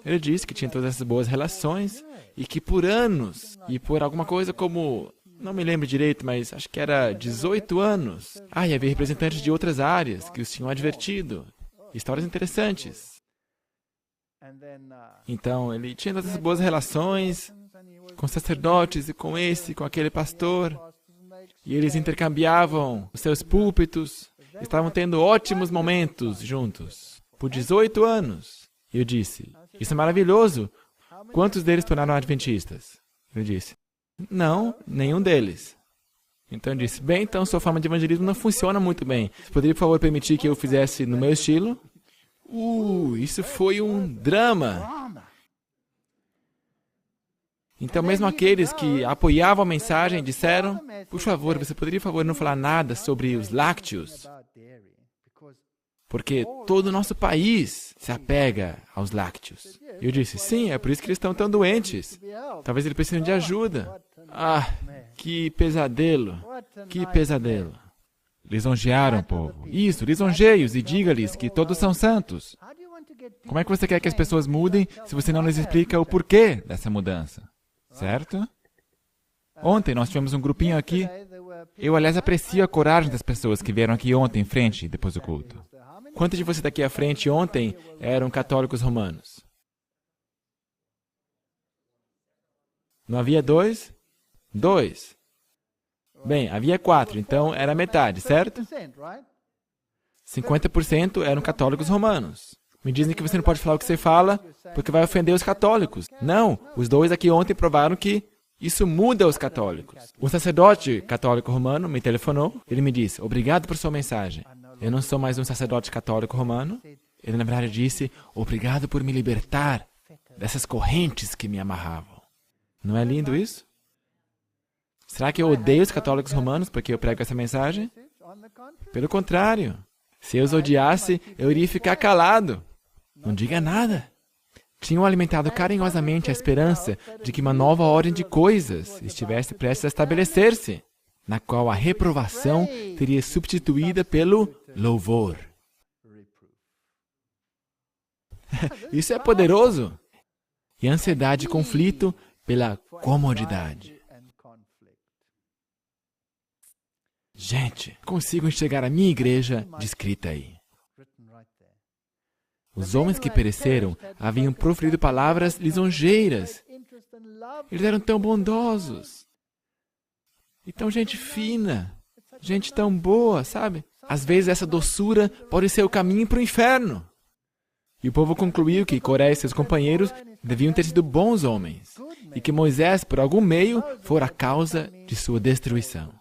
Ele disse que tinha todas essas boas relações e que por anos, e por alguma coisa como, não me lembro direito, mas acho que era 18 anos. E havia representantes de outras áreas que os tinham advertido. Histórias interessantes. Então, ele tinha todas essas boas relações com sacerdotes e com esse, com aquele pastor. E eles intercambiavam os seus púlpitos, estavam tendo ótimos momentos juntos, por 18 anos. E eu disse, isso é maravilhoso. Quantos deles tornaram adventistas? Ele disse, não, nenhum deles. Então eu disse, bem, então sua forma de evangelismo não funciona muito bem. Você poderia, por favor, permitir que eu fizesse no meu estilo? Isso foi um drama. Então, mesmo aqueles que apoiavam a mensagem disseram, por favor, você poderia, por favor, não falar nada sobre os lácteos? Porque todo o nosso país se apega aos lácteos. Eu disse, sim, é por isso que eles estão tão doentes. Talvez eles precisem de ajuda. Que pesadelo, que pesadelo. Lisonjearam o povo. Isso, lisonjeie-os e diga-lhes que todos são santos. Como é que você quer que as pessoas mudem se você não lhes explica o porquê dessa mudança? Certo? Ontem nós tivemos um grupinho aqui. Eu, aliás, aprecio a coragem das pessoas que vieram aqui ontem em frente, depois do culto. Quantos de vocês daqui à frente ontem eram católicos romanos? Não havia 2? 2. Bem, havia 4, então era metade, certo? 50% eram católicos romanos. Me dizem que você não pode falar o que você fala, porque vai ofender os católicos. Não, os 2 aqui ontem provaram que isso muda os católicos. Um sacerdote católico romano me telefonou, ele me disse, obrigado por sua mensagem. Eu não sou mais um sacerdote católico romano. Ele, na verdade, disse, obrigado por me libertar dessas correntes que me amarravam. Não é lindo isso? Será que eu odeio os católicos romanos porque eu prego essa mensagem? Pelo contrário. Se eu os odiasse, eu iria ficar calado. Não diga nada. Tinham alimentado carinhosamente a esperança de que uma nova ordem de coisas estivesse prestes a estabelecer-se, na qual a reprovação seria substituída pelo louvor. Isso é poderoso. E ansiedade e conflito pela comodidade. Gente, consigo enxergar a minha igreja descrita aí. Os homens que pereceram haviam proferido palavras lisonjeiras. Eles eram tão bondosos. E tão gente fina. Gente tão boa, sabe? Às vezes essa doçura pode ser o caminho para o inferno. E o povo concluiu que Coré e seus companheiros deviam ter sido bons homens. E que Moisés, por algum meio, fora a causa de sua destruição.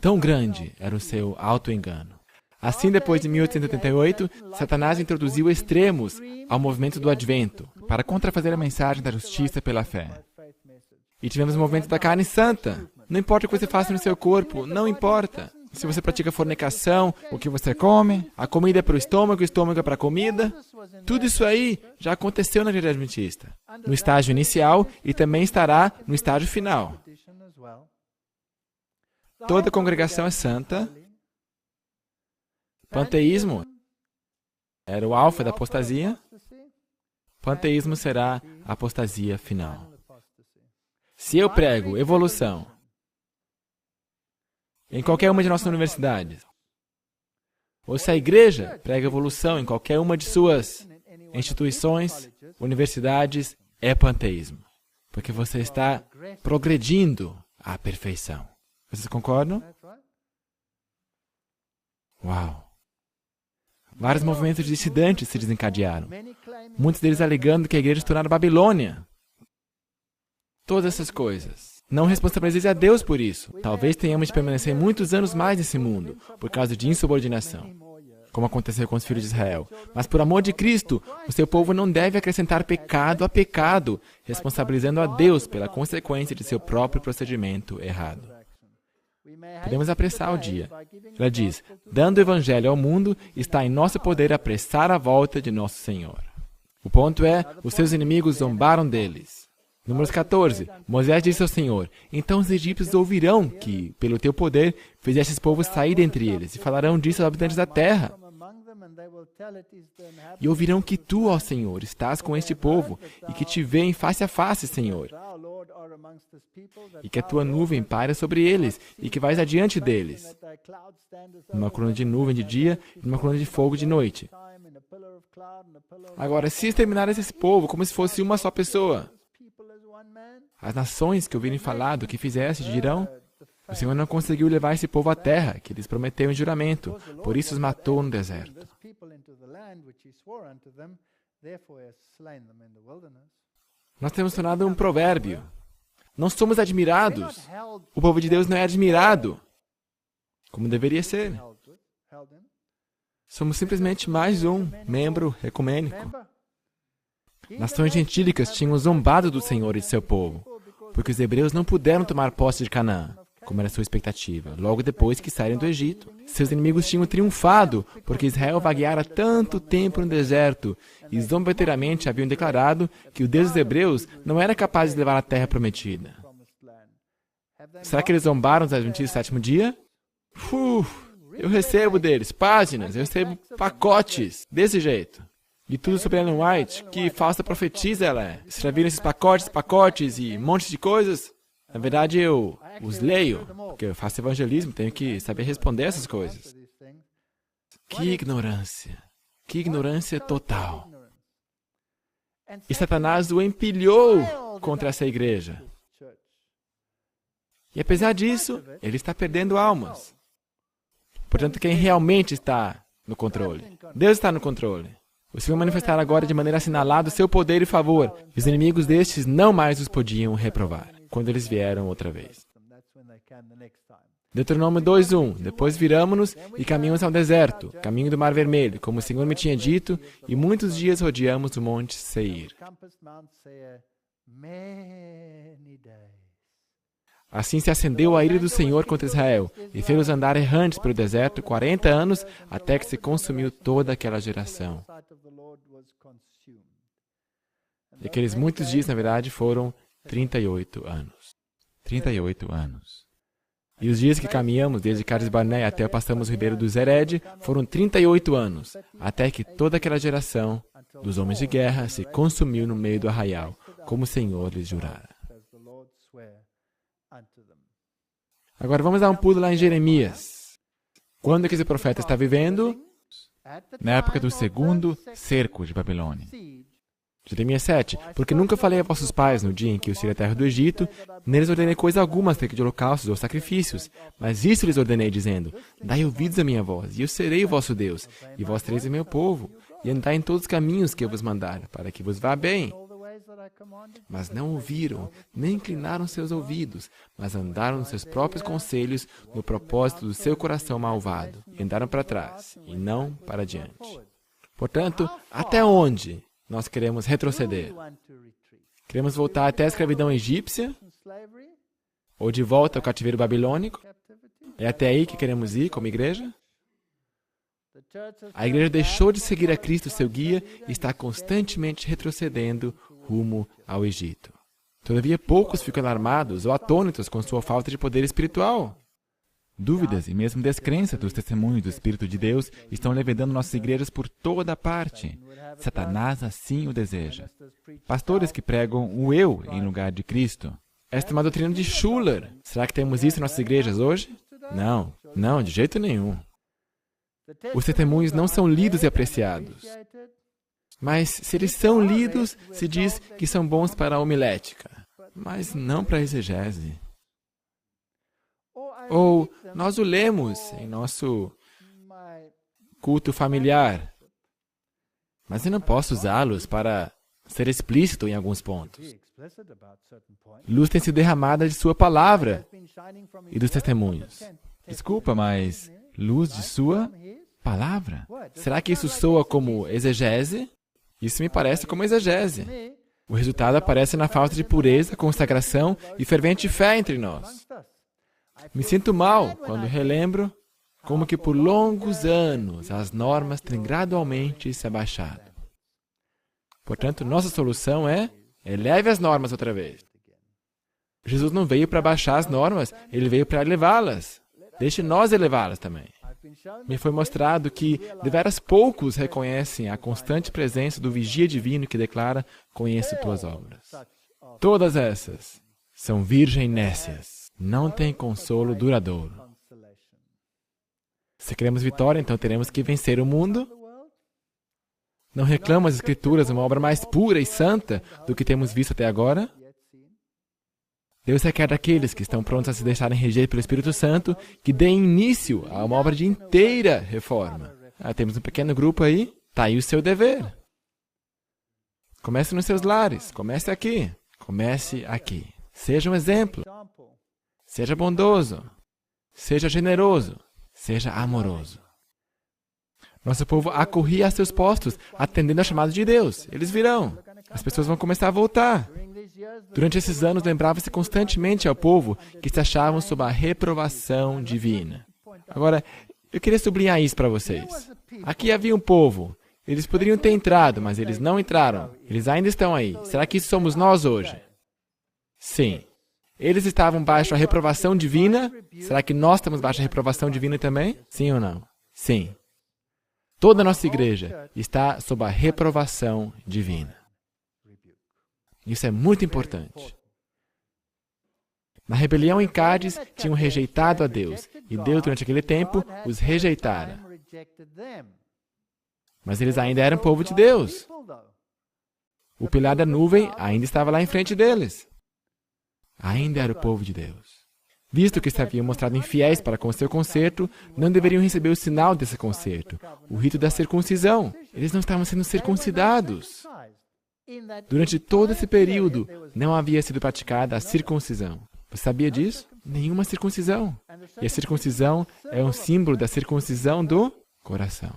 Tão grande era o seu auto-engano. Assim, depois de 1888, Satanás introduziu extremos ao movimento do Advento, para contrafazer a mensagem da justiça pela fé. E tivemos o movimento da carne santa. Não importa o que você faça no seu corpo, não importa. Se você pratica fornicação, o que você come, a comida é para o estômago é para a comida. Tudo isso aí já aconteceu na igreja adventista, no estágio inicial e também estará no estágio final. Toda congregação é santa. Panteísmo era o alfa da apostasia. Panteísmo será a apostasia final. Se eu prego evolução em qualquer uma de nossas universidades, ou se a igreja prega evolução em qualquer uma de suas instituições, universidades, é panteísmo. Porque você está progredindo à perfeição. Vocês concordam? Uau! Vários movimentos dissidentes se desencadearam. Muitos deles alegando que a igreja se tornara Babilônia. Todas essas coisas. Não responsabilize a Deus por isso. Talvez tenhamos de permanecer muitos anos mais nesse mundo, por causa de insubordinação, como aconteceu com os filhos de Israel. Mas por amor de Cristo, o seu povo não deve acrescentar pecado a pecado, responsabilizando a Deus pela consequência de seu próprio procedimento errado. Podemos apressar o dia. Ela diz, dando o evangelho ao mundo, está em nosso poder apressar a volta de nosso Senhor. O ponto é, os seus inimigos zombaram deles. Números 14. Moisés disse ao Senhor, então os egípcios ouvirão que, pelo teu poder, fizeste esse povo sair dentre eles, e falarão disso aos habitantes da terra. E ouvirão que tu, ó Senhor, estás com este povo, e que te veem face a face, Senhor. E que a tua nuvem paira sobre eles, e que vais adiante deles. Numa coluna de nuvem de dia, e numa coluna de fogo de noite. Agora, se exterminares esse povo como se fosse uma só pessoa, as nações que ouvirem falar do que fizeste dirão, o Senhor não conseguiu levar esse povo à terra, que lhes prometeu em juramento, por isso os matou no deserto. Nós temos tornado um provérbio. Não somos admirados. O povo de Deus não é admirado, como deveria ser. Somos simplesmente mais um membro ecumênico. Nações gentílicas tinham zombado do Senhor e de seu povo, porque os hebreus não puderam tomar posse de Canaã, como era sua expectativa, logo depois que saíram do Egito. Seus inimigos tinham triunfado, porque Israel vagueara tanto tempo no deserto, e zombeteiramente haviam declarado que o Deus dos hebreus não era capaz de levar a terra prometida. Será que eles zombaram dos adventistas do sétimo dia? Eu recebo deles páginas, eu recebo pacotes, desse jeito. E tudo sobre Ellen White, que falsa profetisa ela é. Vocês já viram esses pacotes e um monte de coisas? Na verdade, eu os leio, porque eu faço evangelismo, tenho que saber responder essas coisas. Que ignorância total. E Satanás o empilhou contra essa igreja. E apesar disso, ele está perdendo almas. Portanto, quem realmente está no controle? Deus está no controle. O Senhor manifestará agora de maneira assinalada o seu poder e favor, e os inimigos destes não mais os podiam reprovar, quando eles vieram outra vez. Deuteronômio 2:1. Depois viramo-nos e caminhamos ao deserto, caminho do Mar Vermelho, como o Senhor me tinha dito, e muitos dias rodeamos o monte Seir. Assim se acendeu a ira do Senhor contra Israel, e fez-os andar errantes pelo deserto 40 anos, até que se consumiu toda aquela geração. E aqueles muitos dias, na verdade, foram 38 anos. 38 anos. E os dias que caminhamos, desde Cades Barnea até passamos o ribeiro do Zered, foram 38 anos, até que toda aquela geração dos homens de guerra se consumiu no meio do arraial, como o Senhor lhes jurara. Agora vamos dar um pulo lá em Jeremias. Quando é que esse profeta está vivendo? Na época do segundo cerco de Babilônia. Jeremias 7. Porque nunca falei a vossos pais no dia em que eu tirei a terra do Egito, nem lhes ordenei coisa alguma acerca de holocaustos ou sacrifícios. Mas isso lhes ordenei, dizendo, dai ouvidos à minha voz, e eu serei o vosso Deus, e vós sereis o meu povo, e andai em todos os caminhos que eu vos mandar, para que vos vá bem. Mas não ouviram, nem inclinaram seus ouvidos, mas andaram nos seus próprios conselhos, no propósito do seu coração malvado, e andaram para trás, e não para diante. Portanto, até onde nós queremos retroceder? Queremos voltar até a escravidão egípcia? Ou de volta ao cativeiro babilônico? É até aí que queremos ir como igreja? A igreja deixou de seguir a Cristo, seu guia, e está constantemente retrocedendo rumo ao Egito. Todavia, poucos ficam alarmados ou atônitos com sua falta de poder espiritual. Dúvidas e mesmo descrença dos testemunhos do Espírito de Deus estão levedando nossas igrejas por toda parte. Satanás assim o deseja. Pastores que pregam o eu em lugar de Cristo. Esta é uma doutrina de Schuller. Será que temos isso em nossas igrejas hoje? Não, não, de jeito nenhum. Os testemunhos não são lidos e apreciados. Mas se eles são lidos, se diz que são bons para a homilética, mas não para a exegese. Ou nós o lemos em nosso culto familiar, mas eu não posso usá-los para ser explícito em alguns pontos. Luz tem sido derramada de sua palavra e dos testemunhos. Desculpa, mas luz de sua palavra? Será que isso soa como exegese? Isso me parece como exegese. O resultado aparece na falta de pureza, consagração e fervente fé entre nós. Me sinto mal quando relembro como que por longos anos as normas têm gradualmente se abaixado. Portanto, nossa solução é: eleve as normas outra vez. Jesus não veio para baixar as normas, Ele veio para elevá-las. Deixe nós elevá-las também. Me foi mostrado que deveras poucos reconhecem a constante presença do vigia divino que declara: conheço tuas obras. Todas essas são virgens nécias, não têm consolo duradouro. Se queremos vitória, então teremos que vencer o mundo. Não reclamo as Escrituras uma obra mais pura e santa do que temos visto até agora? Deus requer daqueles que estão prontos a se deixarem reger pelo Espírito Santo que deem início a uma obra de inteira reforma. Temos um pequeno grupo aí, está aí o seu dever. Comece nos seus lares, comece aqui. Comece aqui. Seja um exemplo. Seja bondoso. Seja generoso. Seja amoroso. Nosso povo acorria a seus postos, atendendo a chamada de Deus. Eles virão. As pessoas vão começar a voltar. Durante esses anos, lembrava-se constantemente ao povo que se achavam sob a reprovação divina. Agora, eu queria sublinhar isso para vocês. Aqui havia um povo. Eles poderiam ter entrado, mas eles não entraram. Eles ainda estão aí. Será que isso somos nós hoje? Sim. Eles estavam baixo a reprovação divina. Será que nós estamos baixo a reprovação divina também? Sim ou não? Sim. Toda a nossa igreja está sob a reprovação divina. Isso é muito importante. Na rebelião em Cádiz, tinham rejeitado a Deus, e Deus, durante aquele tempo, os rejeitara. Mas eles ainda eram povo de Deus. O pilar da nuvem ainda estava lá em frente deles. Ainda era o povo de Deus. Visto que se haviam mostrado infiéis para com o seu concerto, não deveriam receber o sinal desse concerto, o rito da circuncisão. Eles não estavam sendo circuncidados. Durante todo esse período, não havia sido praticada a circuncisão. Você sabia disso? Nenhuma circuncisão. E a circuncisão é um símbolo da circuncisão do coração.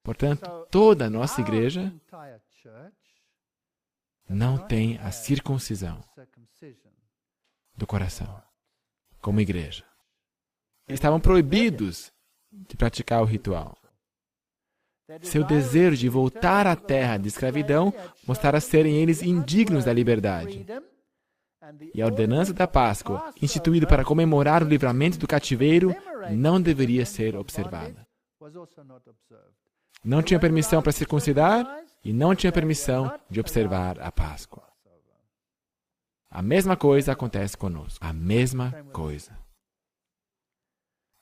Portanto, toda a nossa igreja não tem a circuncisão do coração, como igreja. Estavam proibidos de praticar o ritual. Seu desejo de voltar à terra de escravidão mostrara serem eles indignos da liberdade. E a ordenança da Páscoa, instituída para comemorar o livramento do cativeiro, não deveria ser observada. Não tinha permissão para circuncidar e não tinha permissão de observar a Páscoa. A mesma coisa acontece conosco. A mesma coisa.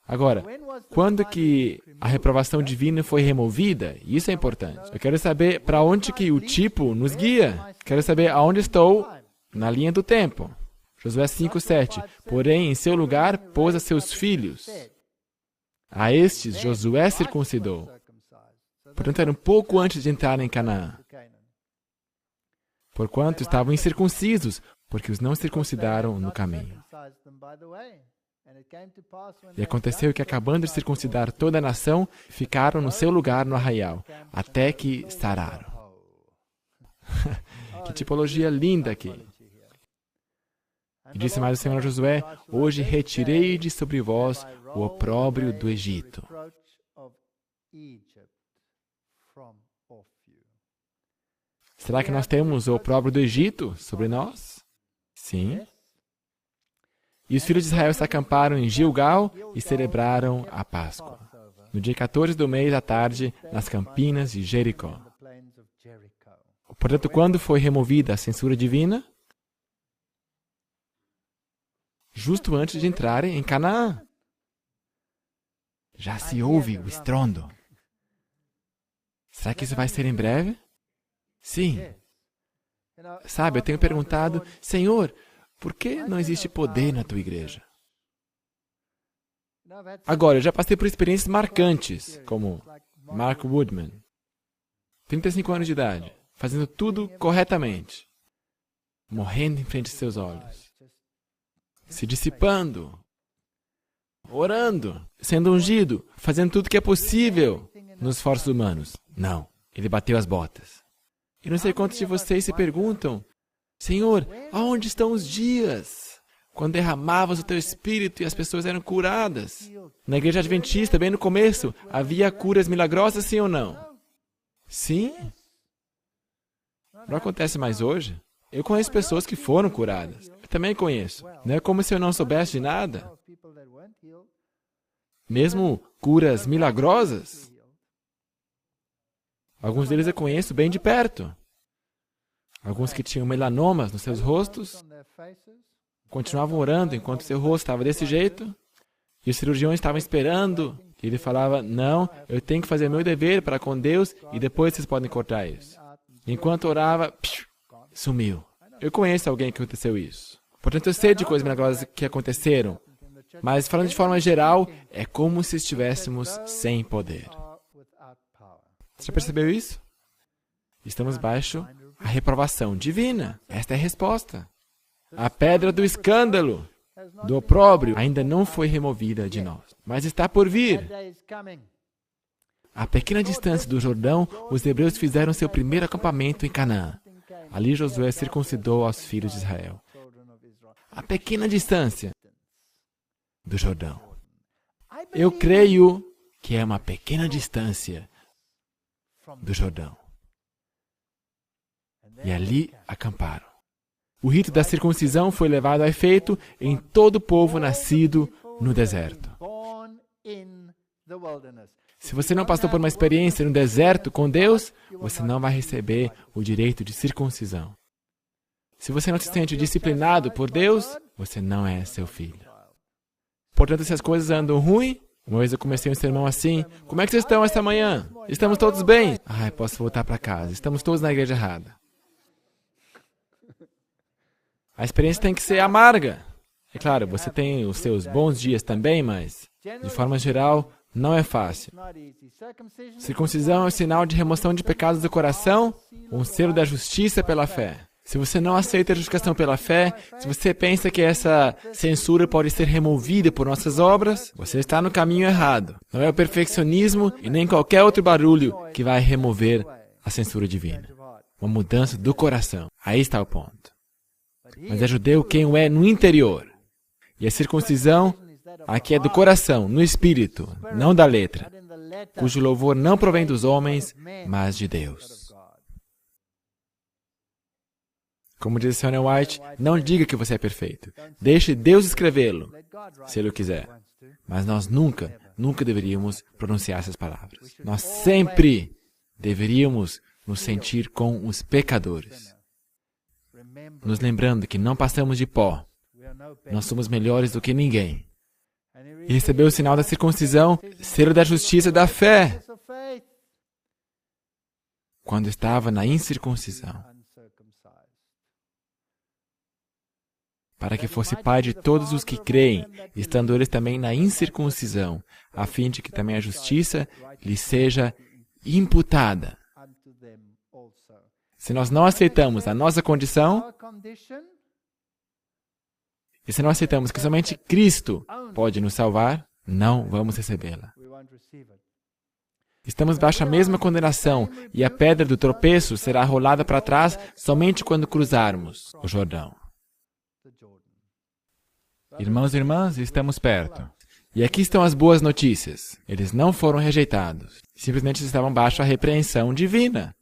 Agora, quando que a reprovação divina foi removida? Isso é importante. Eu quero saber para onde que o tipo nos guia. Quero saber aonde estou na linha do tempo. Josué 5:7. Porém, em seu lugar, pôs a seus filhos. A estes, Josué circuncidou. Portanto, era um pouco antes de entrar em Canaã. Porquanto estavam incircuncisos, porque os não circuncidaram no caminho. E aconteceu que, acabando de circuncidar toda a nação, ficaram no seu lugar no arraial, até que sararam. Que tipologia linda aqui. E disse mais o Senhor a Josué: hoje retirei de sobre vós o opróbrio do Egito. Será que nós temos o opróbrio do Egito sobre nós? Sim. E os filhos de Israel se acamparam em Gilgal e celebraram a Páscoa. No dia 14 do mês, à tarde, nas campinas de Jericó. Portanto, quando foi removida a censura divina? justo antes de entrarem em Canaã. Já se ouve o estrondo. Será que isso vai ser em breve? Sim. Sabe, eu tenho perguntado, Senhor, por que não existe poder na tua igreja? Agora, eu já passei por experiências marcantes, como Mark Woodman, 35 anos de idade, fazendo tudo corretamente, morrendo em frente de seus olhos, se dissipando, orando, sendo ungido, fazendo tudo que é possível nos esforços humanos. Não, ele bateu as botas. E não sei quantos de vocês se perguntam, Senhor, aonde estão os dias quando derramavas o teu Espírito e as pessoas eram curadas? Na igreja adventista, bem no começo, havia curas milagrosas, sim ou não? Sim. Não acontece mais hoje. Eu conheço pessoas que foram curadas. Eu também conheço. Não é como se eu não soubesse de nada. Mesmo curas milagrosas, alguns deles eu conheço bem de perto. Alguns que tinham melanomas nos seus rostos, continuavam orando enquanto seu rosto estava desse jeito, e os cirurgiões estavam esperando, e ele falava, não, eu tenho que fazer meu dever para com Deus, e depois vocês podem cortar isso. Enquanto orava, sumiu. Eu conheço alguém que aconteceu isso. Portanto, eu sei de coisas milagrosas que aconteceram, mas falando de forma geral, é como se estivéssemos sem poder. Você já percebeu isso? Estamos baixo a reprovação divina. Esta é a resposta. A pedra do escândalo, do opróbrio, ainda não foi removida de nós, mas está por vir. A pequena distância do Jordão, os hebreus fizeram seu primeiro acampamento em Canaã. Ali Josué circuncidou aos filhos de Israel. A pequena distância do Jordão. Eu creio que é uma pequena distância do Jordão. E ali acamparam. O rito da circuncisão foi levado a efeito em todo o povo nascido no deserto. Se você não passou por uma experiência no deserto com Deus, você não vai receber o direito de circuncisão. Se você não se sente disciplinado por Deus, você não é seu filho. Portanto, se as coisas andam ruim, uma vez eu comecei um sermão assim, como é que vocês estão esta manhã? Estamos todos bem? Ai, posso voltar para casa. Estamos todos na igreja errada. A experiência tem que ser amarga. É claro, você tem os seus bons dias também, mas, de forma geral, não é fácil. Circuncisão é um sinal de remoção de pecados do coração, um selo da justiça pela fé. Se você não aceita a justificação pela fé, se você pensa que essa censura pode ser removida por nossas obras, você está no caminho errado. Não é o perfeccionismo e nem qualquer outro barulho que vai remover a censura divina. Uma mudança do coração. Aí está o ponto. Mas é judeu quem o é no interior. E a circuncisão aqui é do coração, no espírito, não da letra, cujo louvor não provém dos homens, mas de Deus. Como diz Ellen White, não diga que você é perfeito. Deixe Deus escrevê-lo, se Ele o quiser. Mas nós nunca deveríamos pronunciar essas palavras. Nós sempre deveríamos nos sentir com os pecadores. Nos lembrando que não passamos de pó. Nós somos melhores do que ninguém. E recebeu o sinal da circuncisão, selo da justiça da fé, quando estava na incircuncisão, para que fosse pai de todos os que creem, estando eles também na incircuncisão, a fim de que também a justiça lhe seja imputada. Se nós não aceitamos a nossa condição, e se não aceitamos que somente Cristo pode nos salvar, não vamos recebê-la. Estamos baixo a mesma condenação, e a pedra do tropeço será rolada para trás somente quando cruzarmos o Jordão. Irmãos e irmãs, estamos perto. E aqui estão as boas notícias. Eles não foram rejeitados. Simplesmente estavam baixo a repreensão divina.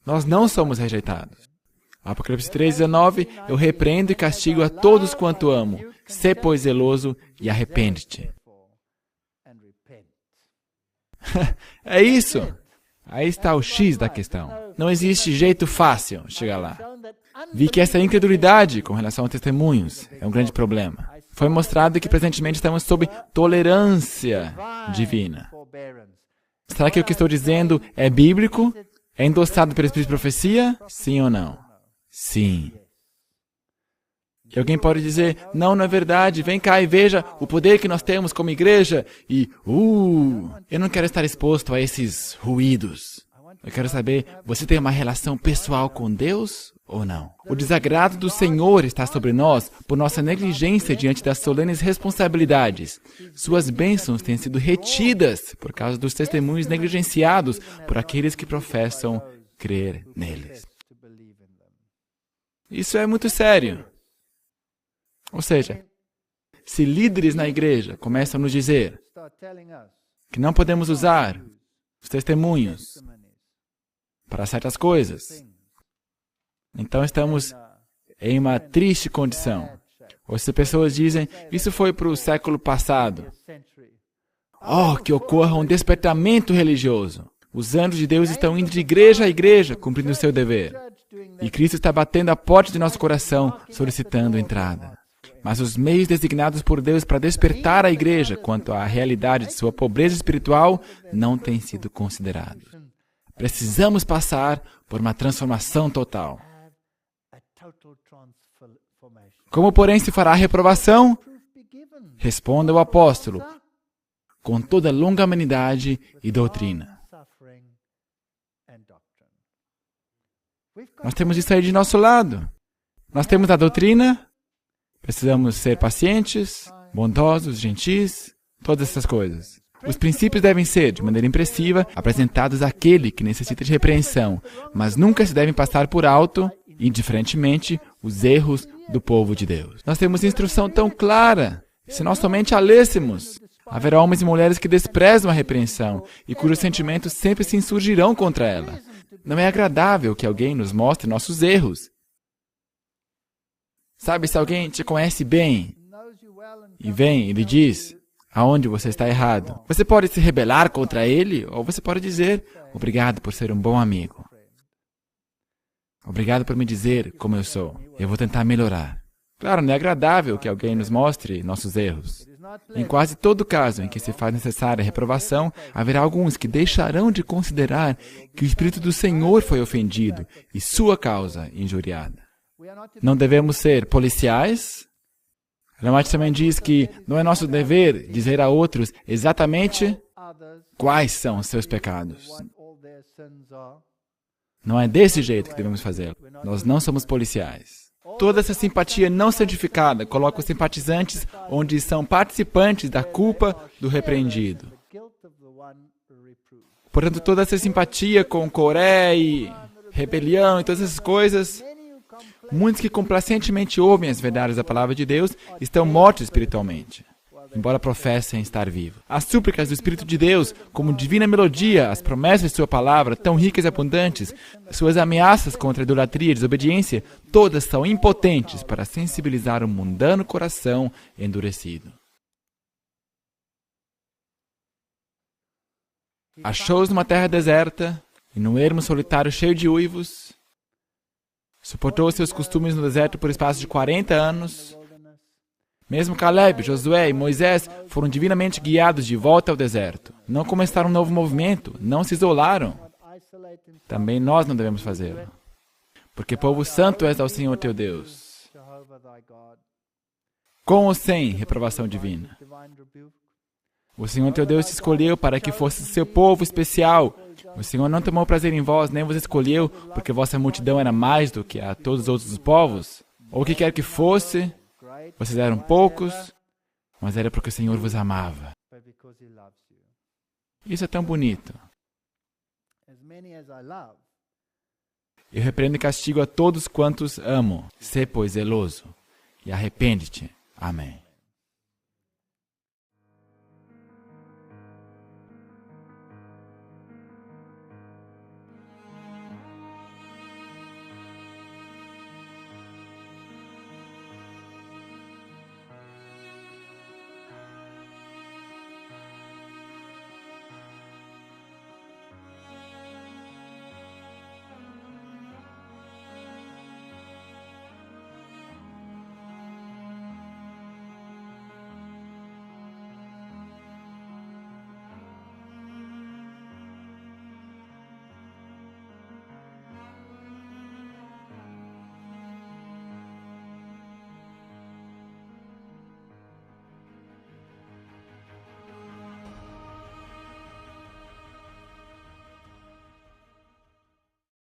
Nós não somos rejeitados. Apocalipse 3:19, eu repreendo e castigo a todos quanto amo. Sê, pois, zeloso e arrepende-te. É isso. Aí está o X da questão. Não existe jeito fácil chegar lá. Vi que essa incredulidade com relação a testemunhos é um grande problema. Foi mostrado que presentemente estamos sob tolerância divina. Será que o que estou dizendo é bíblico? É endossado pelo Espírito de Profecia? Sim ou não? Sim. E alguém pode dizer, não é verdade, vem cá e veja o poder que nós temos como igreja e, eu não quero estar exposto a esses ruídos. Eu quero saber, você tem uma relação pessoal com Deus ou não? O desagrado do Senhor está sobre nós por nossa negligência diante das solenes responsabilidades. Suas bênçãos têm sido retidas por causa dos testemunhos negligenciados por aqueles que professam crer neles. Isso é muito sério. Ou seja, se líderes na igreja começam a nos dizer que não podemos usar os testemunhos para certas coisas, então estamos em uma triste condição. Ou se pessoas dizem, isso foi para o século passado. Que ocorra um despertamento religioso. Os anjos de Deus estão indo de igreja a igreja, cumprindo o seu dever. E Cristo está batendo a porta de nosso coração, solicitando entrada. Mas os meios designados por Deus para despertar a igreja quanto à realidade de sua pobreza espiritual não têm sido considerados. Precisamos passar por uma transformação total. Como, porém, se fará a reprovação? Responda o apóstolo, com toda longanimidade e doutrina. Nós temos isso aí de nosso lado. Nós temos a doutrina, precisamos ser pacientes, bondosos, gentis, todas essas coisas. Os princípios devem ser, de maneira impressiva, apresentados àquele que necessita de repreensão, mas nunca se devem passar por alto, indiferentemente, os erros do povo de Deus. Nós temos instrução tão clara. Se nós somente a lêssemos, haverá homens e mulheres que desprezam a repreensão e cujos sentimentos sempre se insurgirão contra ela. Não é agradável que alguém nos mostre nossos erros. Sabe, se alguém te conhece bem e vem e lhe diz aonde você está errado, você pode se rebelar contra ele ou você pode dizer, obrigado por ser um bom amigo. Obrigado por me dizer como eu sou. Eu vou tentar melhorar. Claro, não é agradável que alguém nos mostre nossos erros. Em quase todo caso em que se faz necessária a reprovação, haverá alguns que deixarão de considerar que o Espírito do Senhor foi ofendido e sua causa injuriada. Não devemos ser policiais. Ramach também diz que não é nosso dever dizer a outros exatamente quais são os seus pecados. Não é desse jeito que devemos fazer. Nós não somos policiais. Toda essa simpatia não santificada coloca os simpatizantes onde são participantes da culpa do repreendido. Portanto, toda essa simpatia com Coré e rebelião e todas essas coisas, muitos que complacentemente ouvem as verdades da palavra de Deus estão mortos espiritualmente, embora professem estar vivos. As súplicas do Espírito de Deus, como divina melodia, as promessas de sua palavra, tão ricas e abundantes, suas ameaças contra a idolatria e desobediência, todas são impotentes para sensibilizar o mundano coração endurecido. Achou-os numa terra deserta e num ermo solitário cheio de uivos, suportou seus costumes no deserto por espaço de 40 anos. Mesmo Caleb, Josué e Moisés foram divinamente guiados de volta ao deserto. Não começaram um novo movimento, não se isolaram. Também nós não devemos fazê-lo. Porque povo santo és ao Senhor teu Deus. Com ou sem reprovação divina. O Senhor teu Deus te escolheu para que fosse seu povo especial. O Senhor não tomou prazer em vós, nem vos escolheu, porque vossa multidão era mais do que a todos os outros povos. Ou o que quer que fosse, vocês eram poucos, mas era porque o Senhor vos amava. Isso é tão bonito. Eu repreendo e castigo a todos quantos amo. Sê, pois, zeloso, e arrepende-te. Amém.